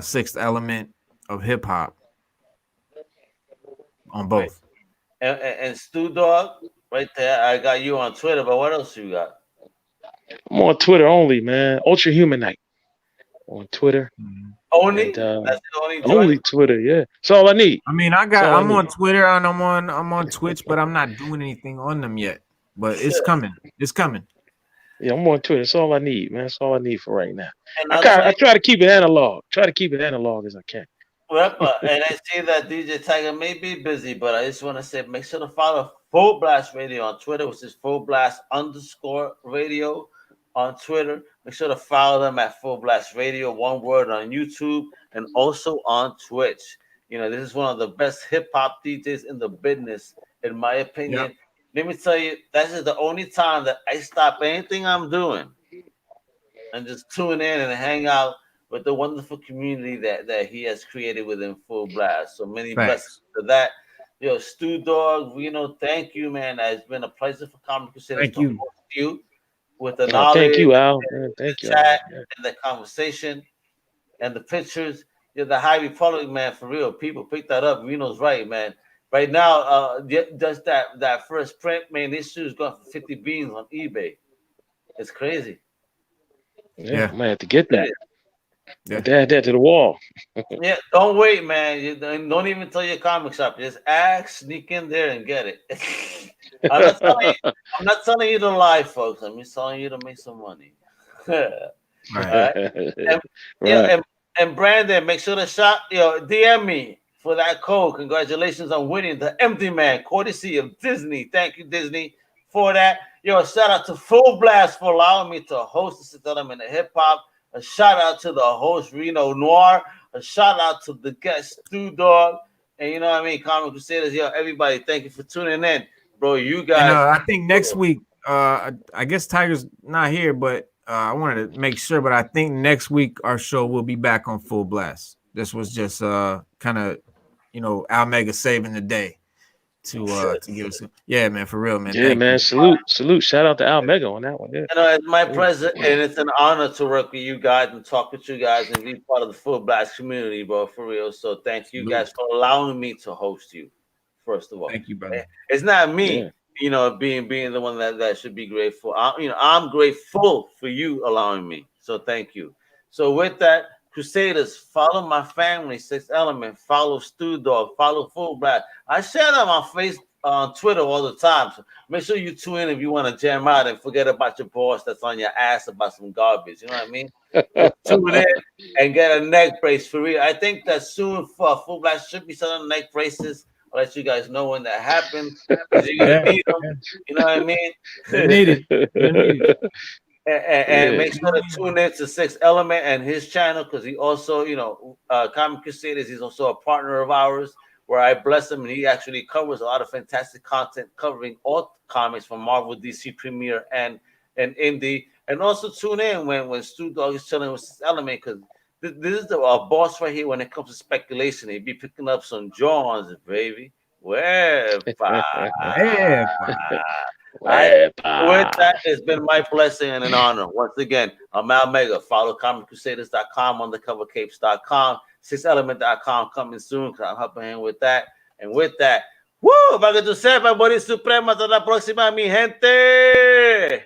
Sixth Element of Hip Hop on both. And Stu Dog, right there. I got you on Twitter, but what else you got? I'm on Twitter only, man. Ultra Humanite on Twitter. Only? And, That's the only only Twitter, yeah. That's all I need. I mean, I'm on Twitter and I'm on Twitch, but I'm not doing anything on them yet. But it's coming. It's coming. Yeah, I'm on Twitter. That's all I need, man. That's all I need for right now. And I try to keep it analog. Try to keep it analog as I can. Wepa, and I see that Djtiger may be busy, but I just want to say make sure to follow FullBlast Radio on Twitter, which is FullBlast_radio on Twitter. Make sure to follow them at FullBlast Radio, one word, on YouTube and also on Twitch. You know, this is one of the best hip hop DJs in the business, in my opinion. Yep. Let me tell you, that is the only time that I stop anything I'm doing and just tune in and hang out with the wonderful community that he has created within FullBlast. So many blessings to that. Yo, Stu Dog, Reno, thank you, man. It's been a pleasure for Comic Crusaders. Thank you. With the knowledge. Thank you, Al. Thank you. Chat and the conversation and the pictures. You're the High Republic, man, for real. People pick that up. Reno's right, man. Right now, just that first print, man, this shoe is going for 50 beans on eBay. It's crazy. Yeah, I might have to get that. Yeah. Add that to the wall. Yeah, don't wait, man. You don't even tell your comic shop. Just ask, sneak in there and get it. I'm not telling you to lie, folks. I'm just telling you to make some money. Right. And Brandon, make sure to DM me for that code. Congratulations on winning the Empty Man, courtesy of Disney. Thank you, Disney, for that. Shout out to FullBlast for allowing me to host the Sixth Element of Hip Hop. A shout out to the host Reno Noir. A shout out to the guest Stu Dog. And you know what I mean, Comic Crusaders. Everybody, thank you for tuning in, bro. You guys. I think next week, I guess Tiger's not here, but I wanted to make sure. But I think next week our show will be back on FullBlast. This was just kind of, Al Mega saving the day to give us. Yeah, man, for real, man. Yeah, man. You. Salute. Shout out to Al Mega on that one. Yeah. It's my pleasure, and it's an honor to work with you guys and talk with you guys and be part of the FullBlast community, bro, for real. So thank you guys for allowing me to host you. First of all, thank you, brother. It's not me, being the one that should be grateful. I'm grateful for you allowing me. So thank you. So with that, Crusaders, follow my family, Sixth Element, follow Stu Dog, follow FullBlast. I share them on Twitter all the time. So make sure you tune in if you want to jam out and forget about your boss that's on your ass about some garbage. You know what I mean? Tune in and get a neck brace for real. I think that soon for FullBlast should be selling neck braces. I'll let you guys know when that happens. You're gonna need them. You know what I mean? They need it. And make sure to tune in to Sixth Element and his channel, because he also, Comic Crusaders, he's also a partner of ours where I bless him, and he actually covers a lot of fantastic content covering all comics from Marvel, DC, Premiere, and Indie. And also tune in when Stu Dog is chilling with Sixth Element, because this is the boss right here when it comes to speculation. He'd be picking up some Johns, baby. Wepa. With that, it's been my blessing and an honor. Once again, I'm Al Mega. Follow ComicCrusaders.com, UndercoverCapes.com, SixthElement.com coming soon, because I'm helping him with that. And with that, para que tú sepas, Bori Supremo, hasta la próxima, mi gente.